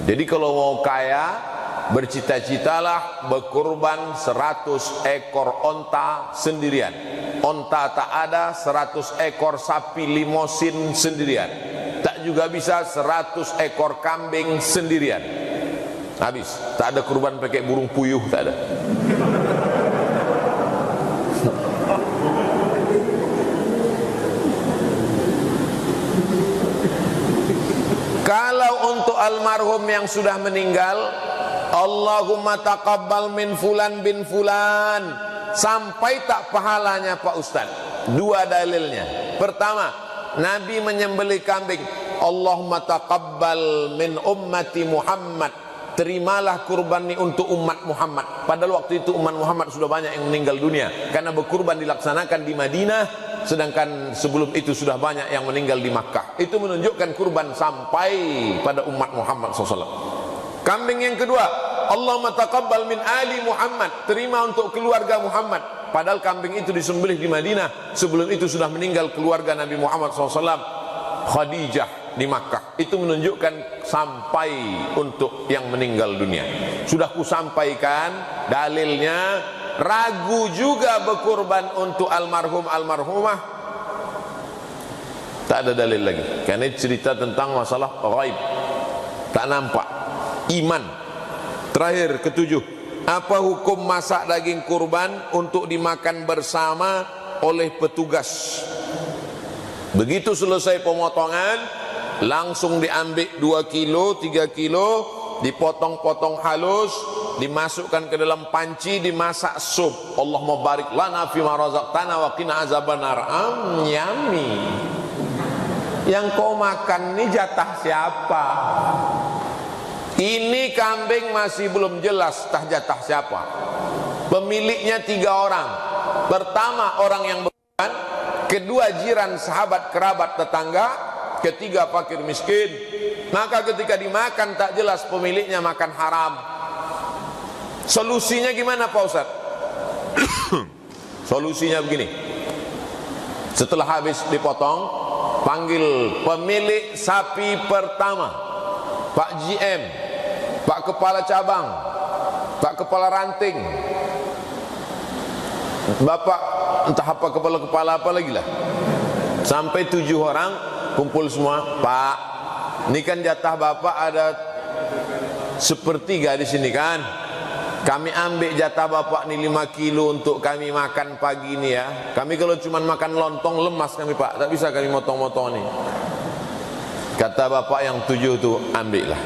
Jadi kalau mau kaya, bercita-citalah berkurban 100 ekor onta sendirian. Onta tak ada, 100 ekor sapi limosin sendirian. Tak juga bisa 100 ekor kambing sendirian. Habis, tak ada kurban pakai burung puyuh, tak ada. Kalau untuk almarhum yang sudah meninggal, Allahumma taqabbal min fulan bin fulan, sampai tak pahalanya Pak Ustaz. Dua dalilnya. Pertama, Nabi menyembelih kambing, Allahumma taqabbal min ummati Muhammad, terimalah kurban ini untuk umat Muhammad. Padahal waktu itu umat Muhammad sudah banyak yang meninggal dunia, karena berkurban dilaksanakan di Madinah, sedangkan sebelum itu sudah banyak yang meninggal di Makkah. Itu menunjukkan kurban sampai pada umat Muhammad SAW. Kambing yang kedua, Allahumma taqabbal min ali Muhammad, terima untuk keluarga Muhammad. Padahal kambing itu disembelih di Madinah, sebelum itu sudah meninggal keluarga Nabi Muhammad SAW, Khadijah di Makkah. Itu menunjukkan sampai untuk yang meninggal dunia. Sudah kusampaikan dalilnya. Ragu juga berkurban untuk almarhum almarhumah, tak ada dalil lagi, karena cerita tentang masalah ghaib, tak nampak. Iman. Terakhir, ketujuh, apa hukum masak daging kurban untuk dimakan bersama oleh petugas? Begitu selesai pemotongan, langsung diambil 2 kilo, 3 kilo, dipotong-potong halus, dimasukkan ke dalam panci, dimasak sup. Allahumma barik lana fima razaqtana wa qina azabannar. Yummy. Yang kau makan ini jatah siapa? Ini kambing masih belum jelas jatah siapa. Pemiliknya 3 orang. Pertama orang yang berkorban, kedua jiran, sahabat, kerabat, tetangga, ketiga fakir miskin. Maka ketika dimakan tak jelas pemiliknya, makan haram. Solusinya gimana Pak Ustaz? Solusinya begini. Setelah habis dipotong, panggil pemilik sapi pertama, Pak GM, Pak Kepala Cabang, Pak Kepala Ranting, Bapak entah apa kepala-kepala apa lagi lah. Sampai 7 orang kumpul semua. Pak, ini kan jatah Bapak ada 1/3 di sini kan? Kami ambil jatah Bapak nih 5 kilo untuk kami makan pagi ini ya. Kami kalau cuma makan lontong lemas kami Pak, tak bisa kami motong-motong nih. Kata Bapak yang 7 tu ambillah.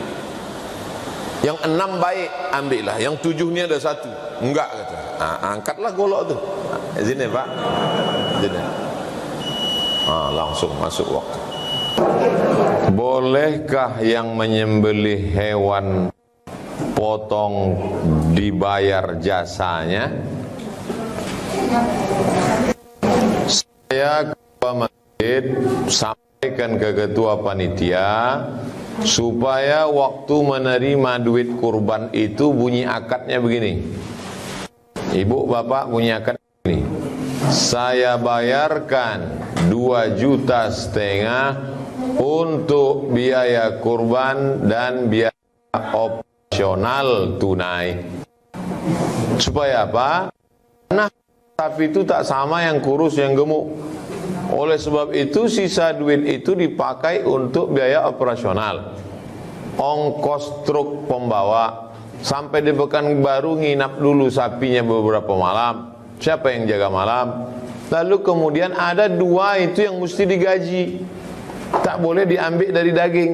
Yang 6 baik ambillah. Yang 7 ni ada 1. Enggak kata. Angkatlah golok tu. Sini Pak. Sini. Langsung masuk waktu. Bolehkah yang menyembelih hewan potong dibayar jasanya? Saya ketua masjid sampaikan ke ketua panitia supaya waktu menerima duit kurban itu bunyi akadnya begini. Ibu bapak bunyi akad ini. Saya bayarkan 2,5 juta untuk biaya kurban dan biaya operasional tunai. Supaya apa? Nah, sapi itu tak sama yang kurus yang gemuk. Oleh sebab itu sisa duit itu dipakai untuk biaya operasional, ongkos truk pembawa, sampai di Pekanbaru nginap dulu sapinya beberapa malam. Siapa yang jaga malam? Lalu kemudian ada 2 itu yang mesti digaji. Tak boleh diambil dari daging,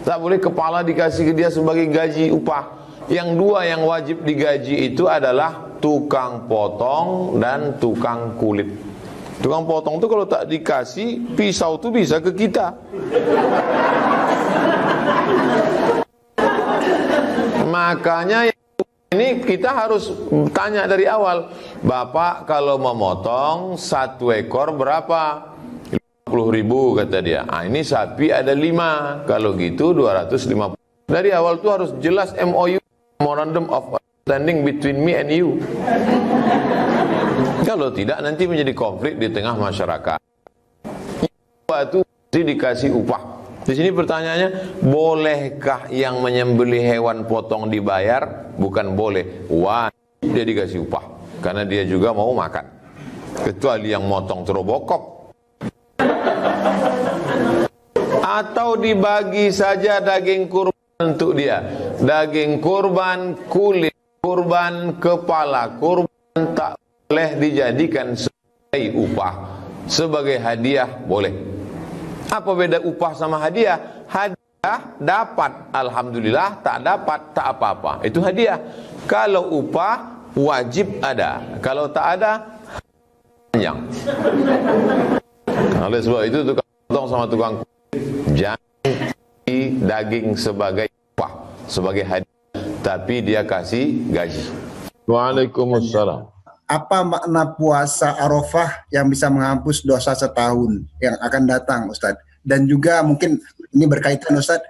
tak boleh kepala dikasih ke dia sebagai gaji upah. Yang 2 yang wajib digaji itu adalah tukang potong dan tukang kulit. Tukang potong itu kalau tak dikasih pisau itu bisa ke kita. Makanya ini kita harus tanya dari awal. Bapak kalau memotong 1 ekor berapa? 50.000 kata dia. Ini sapi ada 5. Kalau gitu 250. Dari awal itu harus jelas MOU, Memorandum of Understanding between me and you. Kalau tidak nanti menjadi konflik di tengah masyarakat. Itu dikasih upah. Di sini pertanyaannya, bolehkah yang menyembelih hewan potong dibayar? Bukan boleh, wajib dia dikasih upah, karena dia juga mau makan. Kecuali yang motong terobokok. Atau dibagi saja daging kurban untuk dia. Daging kurban, kulit kurban, kepala kurban tak boleh dijadikan sebagai upah. Sebagai hadiah boleh. Apa beda upah sama hadiah? Hadiah dapat, alhamdulillah, tak dapat, tak apa-apa. Itu hadiah. Kalau upah wajib ada, kalau tak ada panjang. Oleh sebab itu tukang potong sama tukang jangan daging sebagai upah, sebagai hadiah, tapi dia kasih gaji. Waalaikumsalam. Apa makna puasa Arafah yang bisa menghapus dosa setahun yang akan datang, Ustadz? Dan juga mungkin ini berkaitan, Ustadz,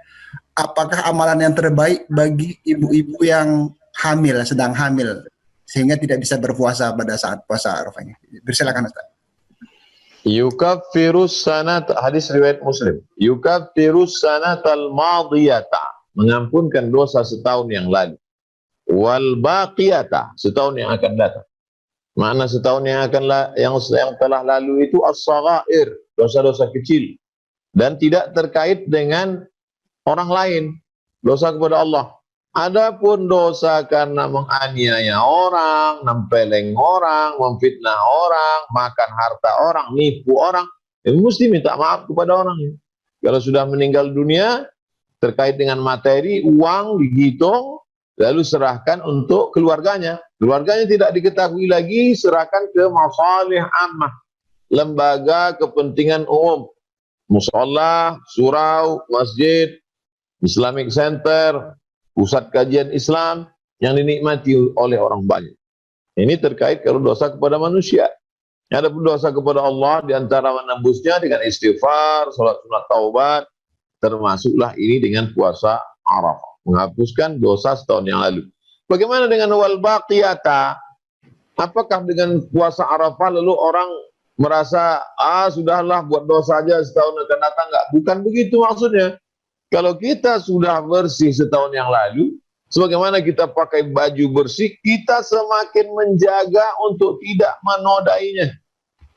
apakah amalan yang terbaik bagi ibu-ibu yang hamil, sedang hamil, sehingga tidak bisa berpuasa pada saat puasa Arafahnya? Bersilakan, Ustadz. Yukaffirus sanat, hadis riwayat Muslim. Yukaffirus sanatal madiyata, mengampunkan dosa setahun yang lalu. Wal baqiyata, setahun yang akan datang. Makna setahun yang telah lalu itu as-saghair, dosa-dosa kecil, dan tidak terkait dengan orang lain, dosa kepada Allah. Adapun dosa karena menganiaya orang, nempeleng orang, memfitnah orang, makan harta orang, nipu orang, mesti minta maaf kepada orang. Kalau sudah meninggal dunia, terkait dengan materi, uang dihitung, lalu serahkan untuk keluarganya. Keluarganya tidak diketahui lagi, serahkan ke masalih ammah, lembaga kepentingan umum, musholla, surau, masjid, Islamic Center, pusat kajian Islam yang dinikmati oleh orang banyak. Ini terkait kalau dosa kepada manusia. Adapun dosa kepada Allah, diantara menembusnya dengan istighfar, salat sunat taubat, termasuklah ini dengan puasa Arafah, menghapuskan dosa setahun yang lalu. Bagaimana dengan wal baqiyata? Apakah dengan puasa Arafah lalu orang merasa sudahlah buat dosa aja setahun akan datang? Enggak, bukan begitu maksudnya. Kalau kita sudah bersih setahun yang lalu, sebagaimana kita pakai baju bersih, kita semakin menjaga untuk tidak menodainya.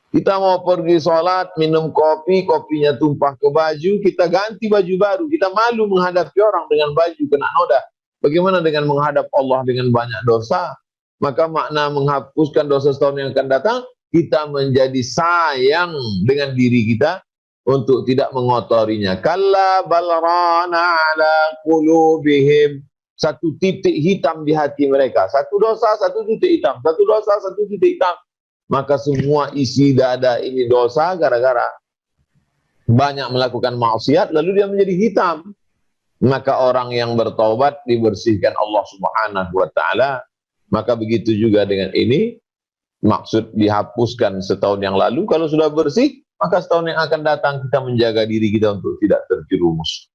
Kita mau pergi sholat, minum kopi, kopinya tumpah ke baju, kita ganti baju baru. Kita malu menghadapi orang dengan baju kena noda. Bagaimana dengan menghadap Allah dengan banyak dosa? Maka makna menghapuskan dosa setahun yang akan datang, kita menjadi sayang dengan diri kita untuk tidak mengotorinya. Kalla balrana ala qulubihim, satu titik hitam di hati mereka. Satu dosa, satu titik hitam. Satu dosa, satu titik hitam. Maka semua isi dada ini dosa gara-gara banyak melakukan maksiat, lalu dia menjadi hitam. Maka orang yang bertaubat dibersihkan Allah Subhanahu wa ta'ala. Maka begitu juga dengan ini, maksud dihapuskan setahun yang lalu. Kalau sudah bersih, maka setahun yang akan datang kita menjaga diri kita untuk tidak terjerumus.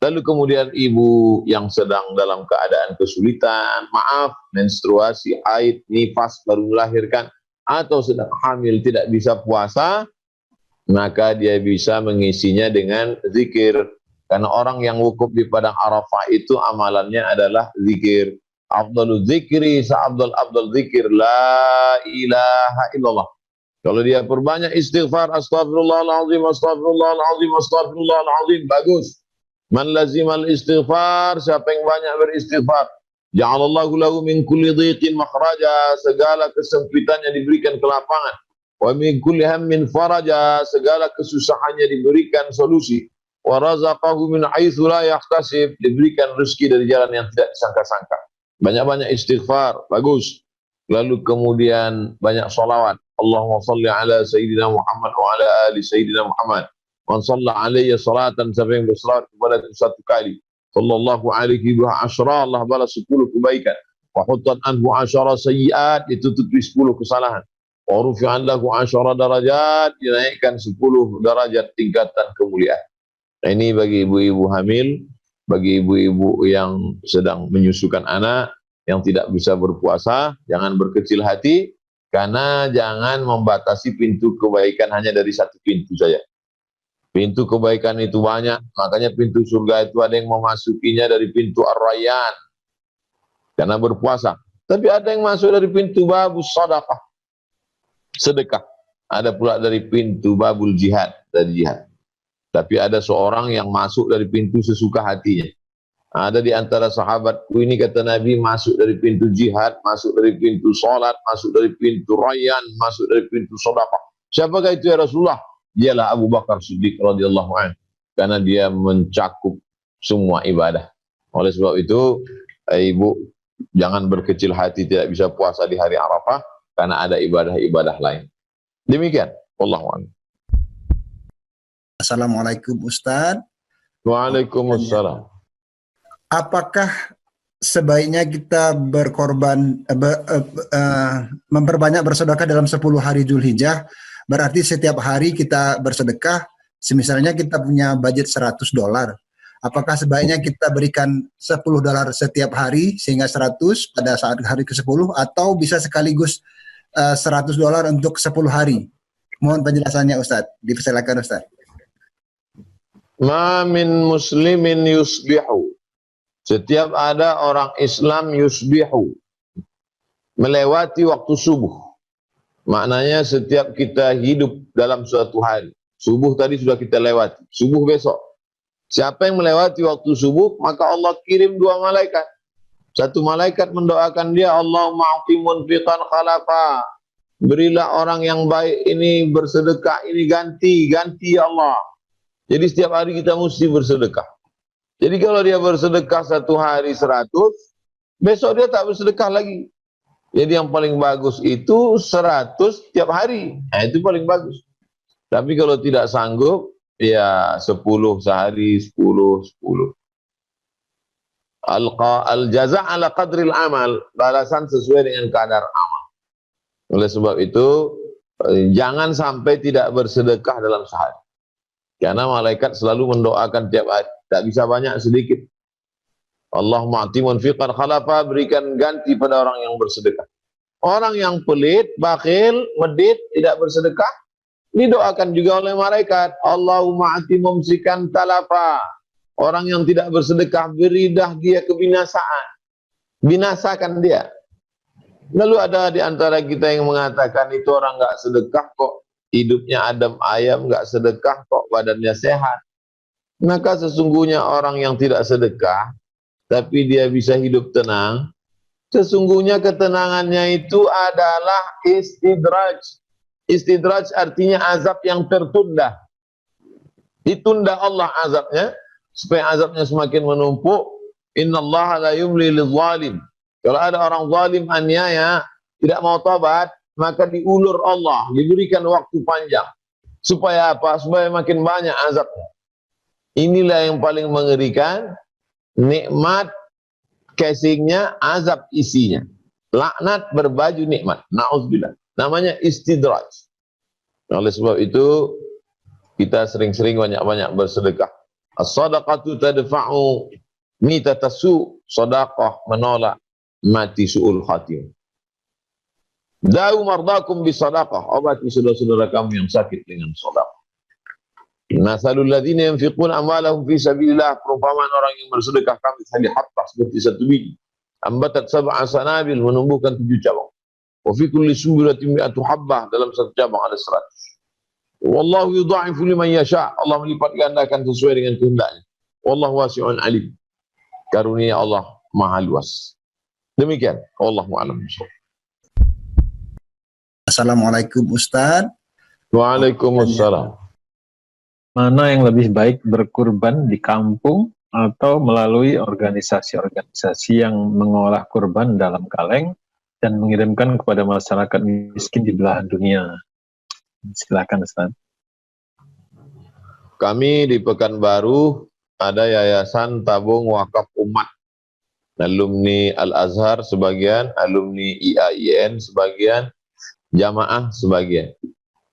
Lalu kemudian ibu yang sedang dalam keadaan kesulitan, maaf, menstruasi, haid, nifas, baru melahirkan, atau sedang hamil tidak bisa puasa, maka dia bisa mengisinya dengan zikir. Karena orang yang wukuf di padang Arafah itu amalannya adalah zikir. Afdalul zikri sa'abdal zikir la ilaha illallah. Kalau dia perbanyak istighfar, astagfirullahaladzim, astagfirullahaladzim, astagfirullahaladzim, bagus. Man lazimal istighfar, siapa yang banyak beristighfar, ja'alallahu lahu min kulli dhiqin makhraja, segala kesempitannya diberikan kelapangan. Wa min kulli hammin faraja, segala kesusahannya diberikan solusi. Wa razaqahu min haitsu la yahtasib, diberikan rezeki dari jalan yang tidak disangka-sangka. Banyak-banyak istighfar, bagus. Lalu kemudian banyak salawat. Allahumma salli ala Sayyidina Muhammad wa ala ali Sayyidina Muhammad. Man shalla alaihi salatan, siapa yang bersalawat kepada aku satu kali, sallallahu alaihi wa asyara, Allah balas 10 kebaikan. Wa huttan anhu asyara sayyiat, ditutupi 10 kesalahan. Wa rufi'an lahu asyara darajat, dinaikkan 10 derajat tingkatan kemuliaan. Ini bagi ibu-ibu hamil, bagi ibu-ibu yang sedang menyusukan anak, yang tidak bisa berpuasa, jangan berkecil hati, karena jangan membatasi pintu kebaikan hanya dari satu pintu saja. Pintu kebaikan itu banyak, makanya pintu surga itu ada yang memasukinya dari pintu Ar-Rayyan, karena berpuasa. Tapi ada yang masuk dari pintu babus sadaqah, sedekah. Ada pula dari pintu babul jihad, dari jihad. Tapi ada seorang yang masuk dari pintu sesuka hatinya. Ada di antara sahabatku ini, kata Nabi, masuk dari pintu jihad, masuk dari pintu salat, masuk dari pintu Rayyan, masuk dari pintu sedekah. Siapakah itu ya Rasulullah? Dialah Abu Bakar Siddiq radhiyallahu anhu. Karena dia mencakup semua ibadah. Oleh sebab itu, ibu jangan berkecil hati tidak bisa puasa di hari Arafah karena ada ibadah-ibadah lain. Demikian, Wallahu a'lam. Assalamualaikum Ustadz. Waalaikumsalam. Apakah sebaiknya kita memperbanyak bersedekah dalam 10 hari Zulhijjah? Berarti setiap hari kita bersedekah, misalnya kita punya budget $100. Apakah sebaiknya kita berikan $10 setiap hari sehingga 100 pada saat hari ke-10, atau bisa sekaligus $100 untuk 10 hari? Mohon penjelasannya Ustadz. Dipersilakan Ustadz. Ma min muslimin yusbihu. Setiap ada orang Islam yusbihu, melewati waktu subuh. Maknanya setiap kita hidup dalam suatu hari. Subuh tadi sudah kita lewati, subuh besok. Siapa yang melewati waktu subuh, maka Allah kirim 2 malaikat. Satu malaikat mendoakan dia, Allahumma a'ti munfiqan khalafa. Berilah orang yang baik ini bersedekah, ini ganti ya Allah. Jadi setiap hari kita mesti bersedekah. Jadi kalau dia bersedekah 1 hari 100, besok dia tak bersedekah lagi. Jadi yang paling bagus itu 100 tiap hari. Nah, itu paling bagus. Tapi kalau tidak sanggup, ya 10 sehari, 10. Al-jaza' ala qadril amal, balasan sesuai dengan kadar amal. Oleh sebab itu, jangan sampai tidak bersedekah dalam sehari. Karena malaikat selalu mendoakan tiap hari. Tak bisa banyak, sedikit. Allahumma a'ti munfiqan khalafa, berikan ganti pada orang yang bersedekah. Orang yang pelit, bakhil, medit, tidak bersedekah, didoakan juga oleh malaikat. Allahumma a'ti mumsikan talafa. Orang yang tidak bersedekah, beridah dia kebinasaan. Binasakan dia. Lalu ada di antara kita yang mengatakan itu orang nggak sedekah kok. Hidupnya adem ayam, nggak sedekah kok badannya sehat. Maka sesungguhnya orang yang tidak sedekah, tapi dia bisa hidup tenang, sesungguhnya ketenangannya itu adalah istidraj. Istidraj artinya azab yang tertunda. Ditunda Allah azabnya, supaya azabnya semakin menumpuk. Innallaha la yumli lidh-dhalim. Kalau ada orang zalim, aniaya, tidak mau tobat, maka diulur Allah, diberikan waktu panjang. Supaya apa? Supaya makin banyak azabnya. Inilah yang paling mengerikan, nikmat casingnya, azab isinya. Laknat berbaju nikmat. Na'udzubillah. Namanya istidraj. Oleh sebab itu, kita sering-sering banyak-banyak bersedekah. As-sadaqatu tadfa'u mitatasu. Sedekah menolak mati su'ul khatim. Da'u mardakum bisadaqah, obati saudara-saudara kamu yang sakit dengan sedekah. Masalul ladzina yunfiquna amwalahum fi sabilillah, perumpamaan orang yang bersedekah kami tadi hatta seperti satu biji. Ambatat sab'a sanabil, menumbuhkan 7 cabang. Wa fi kulli sunbulatin mi'atu habbah, dalam satu cabang ada 100. Wallahu yudha'ifu liman yasha', Allah melipat gandakan sesuai dengan kehendaknya. Wallahu wasi'un alim. Karunia Allah Maha luas. Demikian, wallahu a'lam. Assalamualaikum Ustadz. Waalaikumsalam. Mana yang lebih baik, berkurban di kampung atau melalui organisasi-organisasi yang mengolah kurban dalam kaleng dan mengirimkan kepada masyarakat miskin di belahan dunia? Silakan Ustaz. Kami di Pekanbaru ada yayasan tabung wakaf umat. Alumni Al-Azhar sebagian, alumni IAIN sebagian, jamaah sebagian.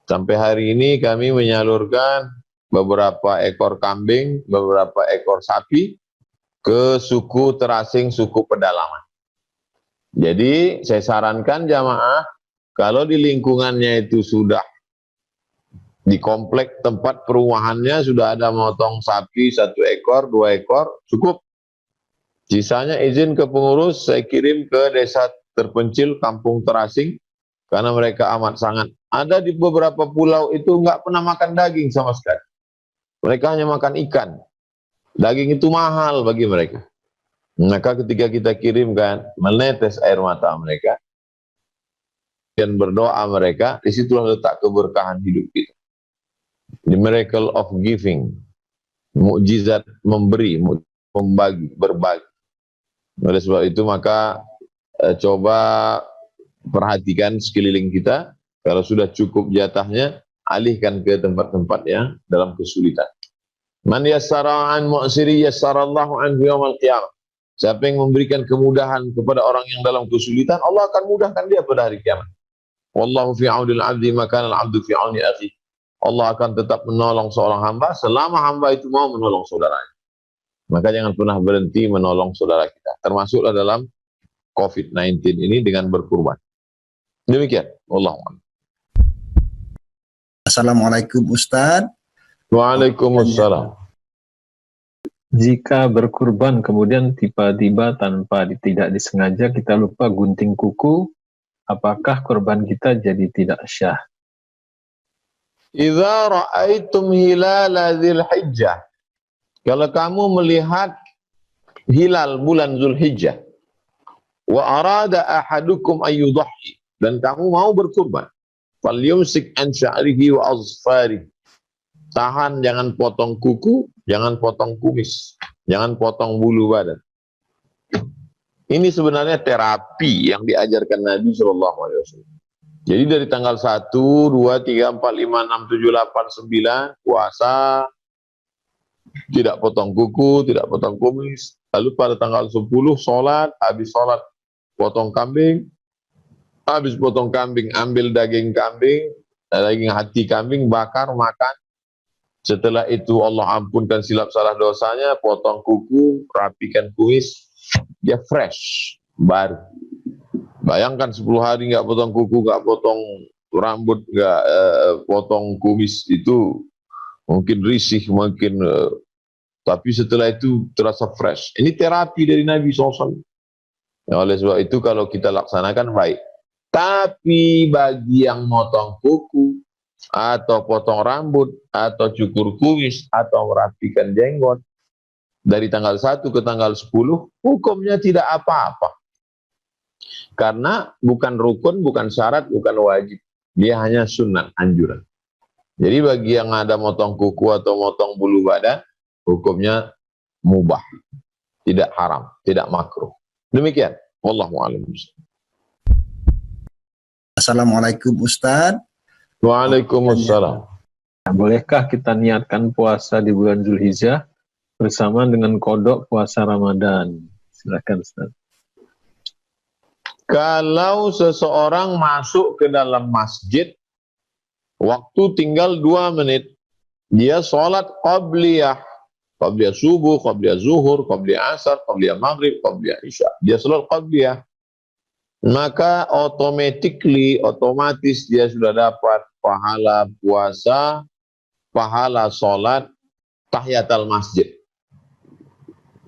Sampai hari ini kami menyalurkan beberapa ekor kambing, beberapa ekor sapi ke suku terasing, suku pedalaman. Jadi saya sarankan jamaah, kalau di lingkungannya itu sudah di komplek tempat perumahannya sudah ada motong sapi 1 ekor, 2 ekor, cukup. Sisanya izin ke pengurus, saya kirim ke desa terpencil, kampung terasing, karena mereka amat sangat. Ada di beberapa pulau itu nggak pernah makan daging sama sekali. Mereka hanya makan ikan. Daging itu mahal bagi mereka. Maka ketika kita kirimkan, menetes air mata mereka, dan berdoa mereka, disitulah letak keberkahan hidup kita. The miracle of giving. Mukjizat memberi, berbagi. Oleh sebab itu maka coba perhatikan sekeliling kita, kalau sudah cukup jatahnya, alihkan ke tempat-tempat yang dalam kesulitan. Man yassara an mu'siri yassarallahu anhu yaumal qiyamah. Siapa yang memberikan kemudahan kepada orang yang dalam kesulitan, Allah akan mudahkan dia pada hari kiamat. Wallahu fi aunil 'abdi ma kana al-'abdu fi auni akhi. Allah akan tetap menolong seorang hamba selama hamba itu mau menolong saudaranya. Maka jangan pernah berhenti menolong saudara kita. Termasuklah dalam COVID-19 ini dengan berkurban. Demikian. Wallahu a'lam. Assalamualaikum Ustaz. Waalaikumsalam. Jika berkurban kemudian tiba-tiba tanpa tidak disengaja kita lupa gunting kuku, apakah kurban kita jadi tidak syah? Idza ra'aitum hilala Dzulhijjah. Kalau kamu melihat hilal bulan Zulhijjah, wa arada ahadukum ayyudhi, dan kamu mau berkurban, falyumsik an sya'rihi wa azfari. Tahan, jangan potong kuku, jangan potong kumis, jangan potong bulu badan. Ini sebenarnya terapi yang diajarkan Nabi SAW. Jadi dari tanggal 1, 2, 3, 4, 5, 6, 7, 8, 9 puasa, tidak potong kuku, tidak potong kumis. Lalu pada tanggal 10 sholat, habis sholat potong kambing, habis potong kambing ambil daging kambing, daging hati kambing, bakar, makan. Setelah itu Allah ampunkan silap salah dosanya, potong kuku, rapikan kumis, dia fresh, baru. Bayangkan 10 hari nggak potong kuku, nggak potong rambut, nggak potong kumis, itu mungkin risih, mungkin, tapi setelah itu terasa fresh. Ini terapi dari Nabi SAW. Ya, oleh sebab itu kalau kita laksanakan baik. Tapi bagi yang motong kuku, atau potong rambut, atau cukur kumis, atau merapikan jenggot, dari tanggal 1 ke tanggal 10, hukumnya tidak apa-apa. Karena bukan rukun, bukan syarat, bukan wajib. Dia hanya sunnah, anjuran. Jadi bagi yang ada motong kuku atau motong bulu badan, hukumnya mubah. Tidak haram, tidak makruh. Demikian. Wallahu a'lam. Assalamualaikum Ustaz. Waalaikumsalam. Bolehkah kita niatkan puasa di bulan Zulhijjah bersama dengan kodok puasa Ramadan? Silakan Ustaz. Kalau seseorang masuk ke dalam masjid, waktu tinggal 2 menit, dia sholat qabliyah, qabliyah subuh, qabliyah zuhur, qabliyah asar, qabliyah maghrib, qabliyah isya. Dia sholat qabliyah. Maka otomatis dia sudah dapat pahala puasa, pahala sholat, tahiyatul masjid.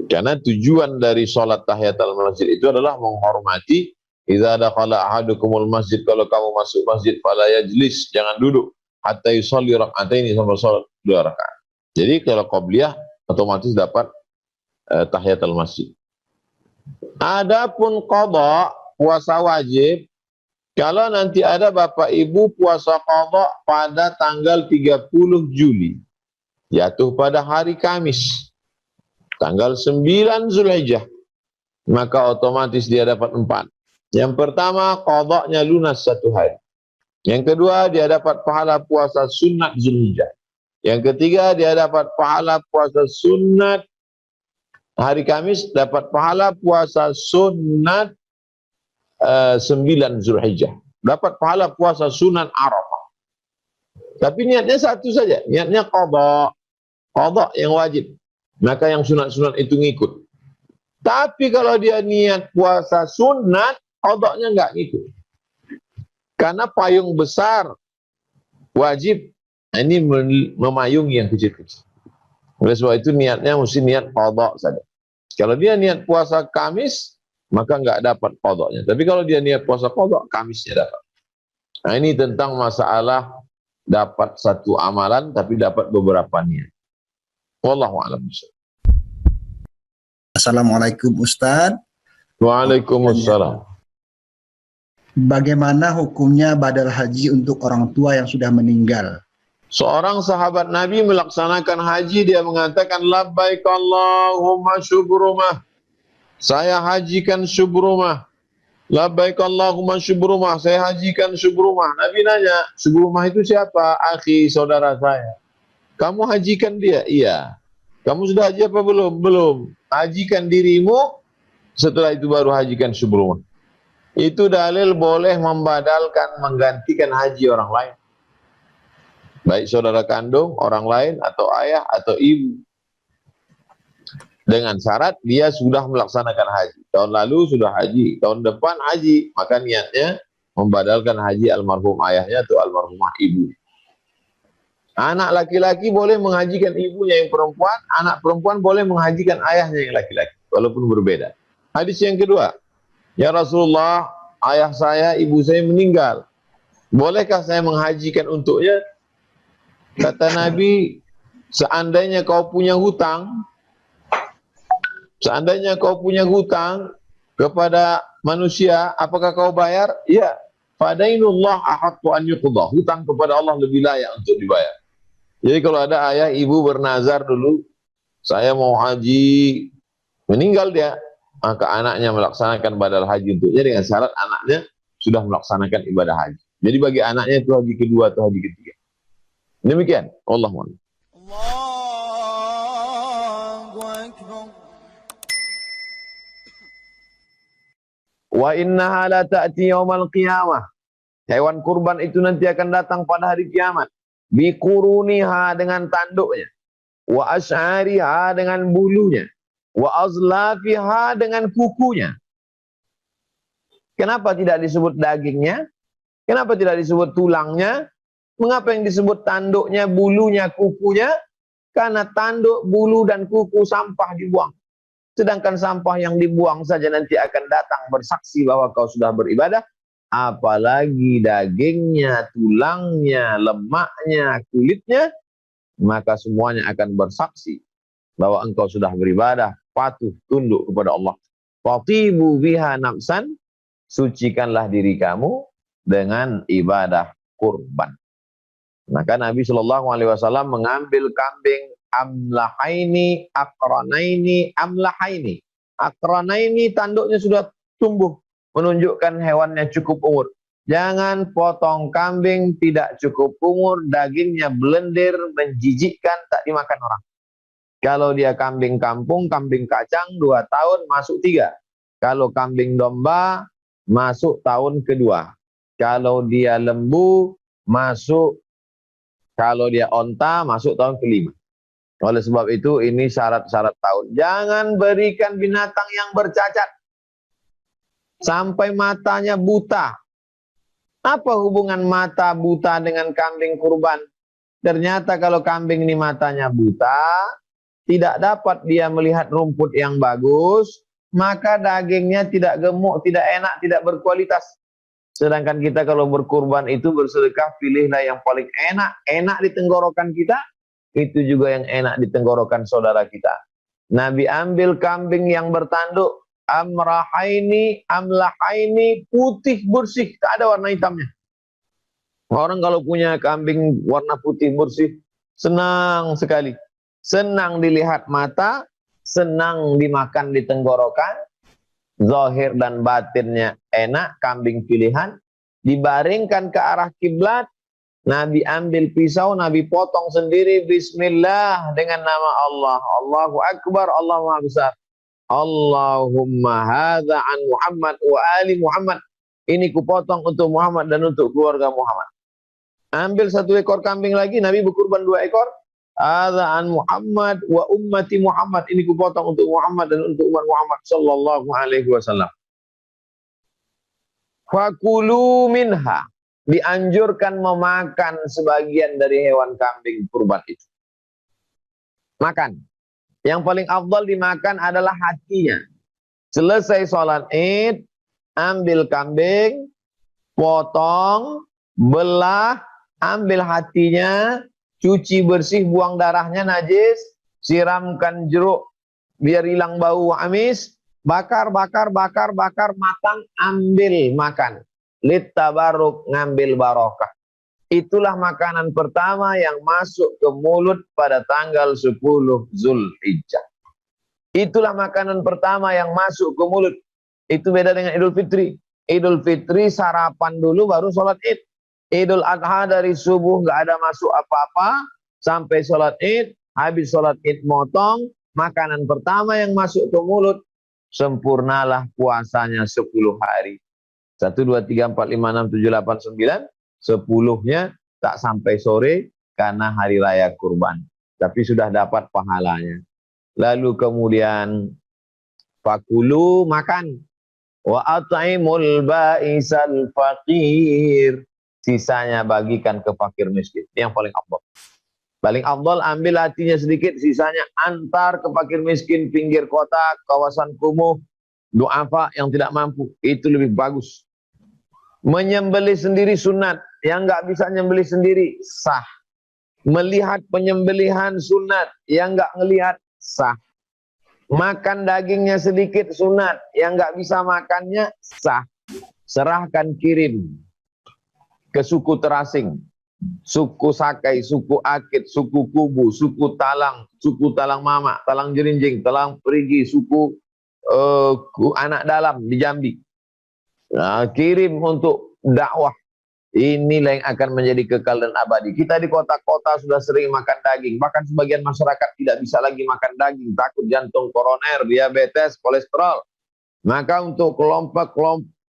Karena tujuan dari sholat tahiyatul masjid itu adalah menghormati. Idza dakhala ahadukumul masjid, kalau kamu masuk masjid, fala yajlis, jangan duduk, hatta yusolli rak'ataini, sampai sholat 2 rakaat. Jadi kalau qabliyah otomatis dapat tahiyatul masjid. Adapun qada, puasa wajib, kalau nanti ada Bapak Ibu puasa qada pada tanggal 30 Juli, jatuh pada hari Kamis, tanggal 9 Zulhijjah, maka otomatis dia dapat 4. Yang pertama, qadanya lunas 1 hari. Yang kedua, dia dapat pahala puasa sunat Zulhijjah. Yang ketiga, dia dapat pahala puasa sunat hari Kamis, dapat pahala puasa sunat 9 Zulhijjah, dapat pahala puasa sunat Arafah. Tapi niatnya satu saja, niatnya qada yang wajib, maka yang sunat-sunat itu ngikut. Tapi kalau dia niat puasa sunat, qadanya nggak ngikut, karena payung besar wajib ini memayungi yang kecil-kecil. Oleh sebab itu niatnya mesti niat qada saja. Kalau dia niat puasa Kamis, maka nggak dapat qadanya. Tapi kalau dia niat puasa qada, Kamisnya dapat. Nah, ini tentang masalah dapat satu amalan tapi dapat beberapa niat. Wallahu a'lam. Assalamualaikum Ustaz. Waalaikumsalam. Bagaimana hukumnya badal haji untuk orang tua yang sudah meninggal? Seorang sahabat Nabi melaksanakan haji, dia mengatakan, labbaik Allahumma syubrumah. Saya hajikan syubrumah. Labbaik Allahumma syubrumah. Saya hajikan syubrumah. Nabi nanya, syubrumah itu siapa? Akhi, saudara saya. Kamu hajikan dia? Iya. Kamu sudah haji apa belum? Belum. Hajikan dirimu, setelah itu baru hajikan syubrumah. Itu dalil boleh membadalkan, menggantikan haji orang lain. Baik saudara kandung, orang lain, atau ayah, atau ibu. Dengan syarat dia sudah melaksanakan haji. Tahun lalu sudah haji, tahun depan haji. Maka niatnya membadalkan haji almarhum ayahnya atau almarhumah ibu. Anak laki-laki boleh menghajikan ibunya yang perempuan, anak perempuan boleh menghajikan ayahnya yang laki-laki, walaupun berbeda. Hadis yang kedua, ya Rasulullah, ayah saya, ibu saya meninggal. Bolehkah saya menghajikan untuknya? Kata Nabi, seandainya kau punya hutang kepada manusia, apakah kau bayar? Ya. Fadainullah ahaqqu an yuqda. Hutang kepada Allah lebih layak untuk dibayar. Jadi kalau ada ayah ibu bernazar dulu, saya mau haji, meninggal dia, maka anaknya melaksanakan badal haji untuknya dengan syarat anaknya sudah melaksanakan ibadah haji. Jadi bagi anaknya itu haji kedua atau haji ketiga. Demikian, Allahu a'lam. Wa innaha la ta'ti yaumal qiyamah. Hewan kurban itu nanti akan datang pada hari kiamat. Biquruniha dengan tanduknya. Wa ash'ariha dengan bulunya. Wa azlafiha dengan kukunya. Kenapa tidak disebut dagingnya? Kenapa tidak disebut tulangnya? Mengapa yang disebut tanduknya, bulunya, kukunya? Karena tanduk, bulu, dan kuku sampah dibuang. Sedangkan sampah yang dibuang saja nanti akan datang bersaksi bahwa kau sudah beribadah. Apalagi dagingnya, tulangnya, lemaknya, kulitnya. Maka semuanya akan bersaksi bahwa engkau sudah beribadah, patuh, tunduk kepada Allah. Fatibu biha nafsan. Sucikanlah diri kamu dengan ibadah kurban. Maka Nabi SAW mengambil kambing amlahaini, akranaini, amlahaini. Akranaini tanduknya sudah tumbuh, menunjukkan hewannya cukup umur. Jangan potong kambing tidak cukup umur, dagingnya belendir, menjijikkan, tak dimakan orang. Kalau dia kambing kampung, kambing kacang 2 tahun masuk 3. Kalau kambing domba masuk tahun kedua. Kalau dia lembu masuk, kalau dia onta masuk tahun kelima. Oleh sebab itu ini syarat-syarat tahun. Jangan berikan binatang yang bercacat sampai matanya buta. Apa hubungan mata buta dengan kambing kurban? Ternyata kalau kambing ini matanya buta, tidak dapat dia melihat rumput yang bagus, maka dagingnya tidak gemuk, tidak enak, tidak berkualitas. Sedangkan kita kalau berkurban itu bersedekah, pilihlah yang paling enak di tenggorokan kita, itu juga yang enak di tenggorokan saudara kita. Nabi ambil kambing yang bertanduk, amrahaini, amlahaini, putih bersih, tak ada warna hitamnya. Orang kalau punya kambing warna putih bersih, senang sekali. Senang dilihat mata, senang dimakan di tenggorokan, zahir dan batinnya enak, kambing pilihan, dibaringkan ke arah kiblat, Nabi ambil pisau, Nabi potong sendiri, bismillah, dengan nama Allah, Allahu Akbar, Allah Maha Besar. Allahumma hadza an Muhammad wa ali Muhammad. Ini kupotong untuk Muhammad dan untuk keluarga Muhammad. Ambil 1 ekor kambing lagi, Nabi berkurban 2 ekor. Hadza an Muhammad wa ummati Muhammad. Ini kupotong untuk Muhammad dan untuk umat Muhammad sallallahu alaihi wasallam. Fakulu minha. Dianjurkan memakan sebagian dari hewan kambing kurban itu. Makan. Yang paling afdal dimakan adalah hatinya. Selesai sholat Id, ambil kambing, potong, belah, ambil hatinya, cuci bersih, buang darahnya najis, siramkan jeruk biar hilang bau amis, bakar, matang, ambil makan. Lit tabaruk, ngambil barokah. Itulah makanan pertama yang masuk ke mulut pada tanggal 10 Zulhijjah. Itulah makanan pertama yang masuk ke mulut. Itu beda dengan Idul Fitri. Idul Fitri sarapan dulu baru sholat id. Idul Adha dari subuh nggak ada masuk apa-apa sampai sholat id. Habis sholat id motong, makanan pertama yang masuk ke mulut, sempurnalah puasanya 10 hari. 1, 2, 3, 4, 5, 6, 7, 8, 9. 10-nya tak sampai sore karena hari raya kurban. Tapi sudah dapat pahalanya. Lalu kemudian fakulu, makan. Wa at'imul ba'isal faqir. Sisanya bagikan ke fakir miskin. Yang paling afdal. Paling afdal ambil hatinya sedikit, sisanya antar ke fakir miskin pinggir kota, kawasan kumuh, duafa yang tidak mampu. Itu lebih bagus. Menyembelih sendiri sunat. Yang nggak bisa nyembelih sendiri sah. Melihat penyembelihan sunat. Yang nggak ngelihat sah. Makan dagingnya sedikit sunat. Yang nggak bisa makannya sah. Serahkan, kirim ke suku terasing, suku Sakai, suku Akit, suku Kubu, suku Talang Mama, Talang Jerinjing, Talang Perigi, suku anak dalam di Jambi. Nah, kirim untuk dakwah. Inilah yang akan menjadi kekal dan abadi. Kita di kota-kota sudah sering makan daging. Bahkan sebagian masyarakat tidak bisa lagi makan daging. Takut jantung koroner, diabetes, kolesterol. Maka untuk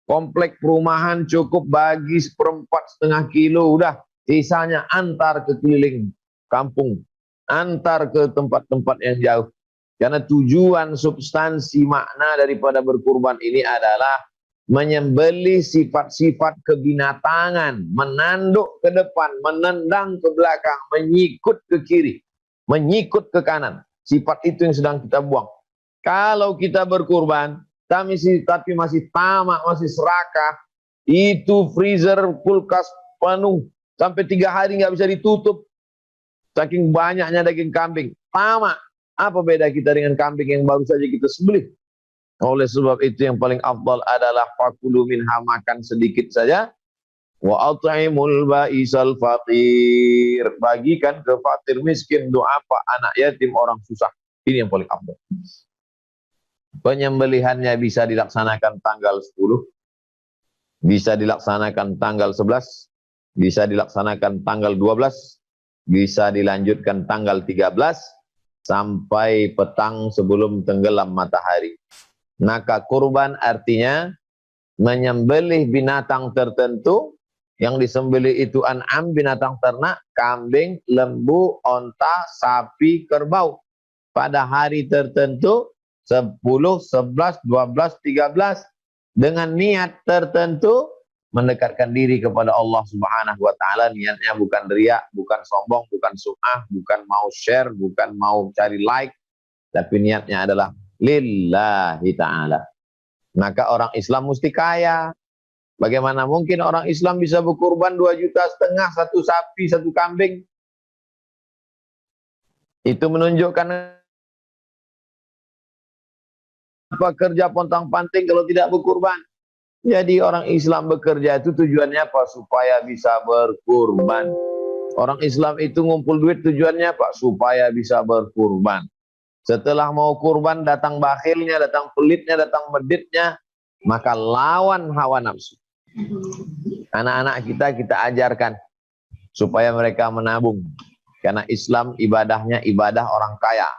komplek perumahan cukup bagi 1/4 kilo. Udah, sisanya antar ke keliling kampung. Antar ke tempat-tempat yang jauh. Karena tujuan substansi makna daripada berkurban ini adalah menyembelih sifat-sifat kebinatangan, menanduk ke depan, menendang ke belakang, menyikut ke kiri, menyikut ke kanan. Sifat itu yang sedang kita buang. Kalau kita berkurban, tapi masih tamak, masih serakah, itu freezer, kulkas penuh, sampai 3 hari nggak bisa ditutup, saking banyaknya daging kambing. Tamak. Apa beda kita dengan kambing yang baru saja kita sembelih? Oleh sebab itu yang paling afdal adalah fakulu minha, makan sedikit saja. Wa at'imul ba'isal faqir, bagikan ke fakir miskin, duafa anak yatim, orang susah. Ini yang paling afdal. Penyembelihannya bisa dilaksanakan tanggal 10, bisa dilaksanakan tanggal 11, bisa dilaksanakan tanggal 12, bisa dilanjutkan tanggal 13 sampai petang sebelum tenggelam matahari. Maka kurban artinya menyembelih binatang tertentu. Yang disembelih itu an'am, binatang ternak, kambing, lembu, onta, sapi, kerbau. Pada hari tertentu, 10, 11, 12, 13. Dengan niat tertentu, mendekatkan diri kepada Allah Subhanahu wa Ta'ala. Niatnya bukan riak, bukan sombong, bukan sum'ah, bukan mau share, bukan mau cari like. Tapi niatnya adalah lillahi ta'ala. Maka orang Islam mesti kaya. Bagaimana mungkin orang Islam bisa berkurban 2,5 juta, 1 sapi, 1 kambing? Itu menunjukkan apa kerja pontang-panting kalau tidak berkurban. Jadi orang Islam bekerja itu tujuannya apa? Supaya bisa berkurban. Orang Islam itu ngumpul duit tujuannya apa? Supaya bisa berkurban. Setelah mau kurban, datang bakhilnya, datang pelitnya, datang meditnya, maka lawan hawa nafsu. Anak-anak kita ajarkan supaya mereka menabung. Karena Islam ibadahnya ibadah orang kaya.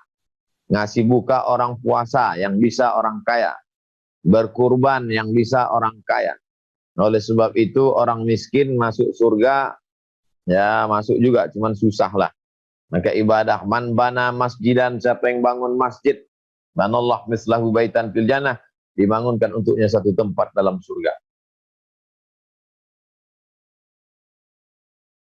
Ngasih buka orang puasa yang bisa orang kaya. Berkurban yang bisa orang kaya. Oleh sebab itu orang miskin masuk surga, ya masuk juga, cuman susah lah. Maka ibadah man bana masjidan, siapa yang bangun masjid, banallah mislahu baitan fil jannah, dibangunkan untuknya satu tempat dalam surga.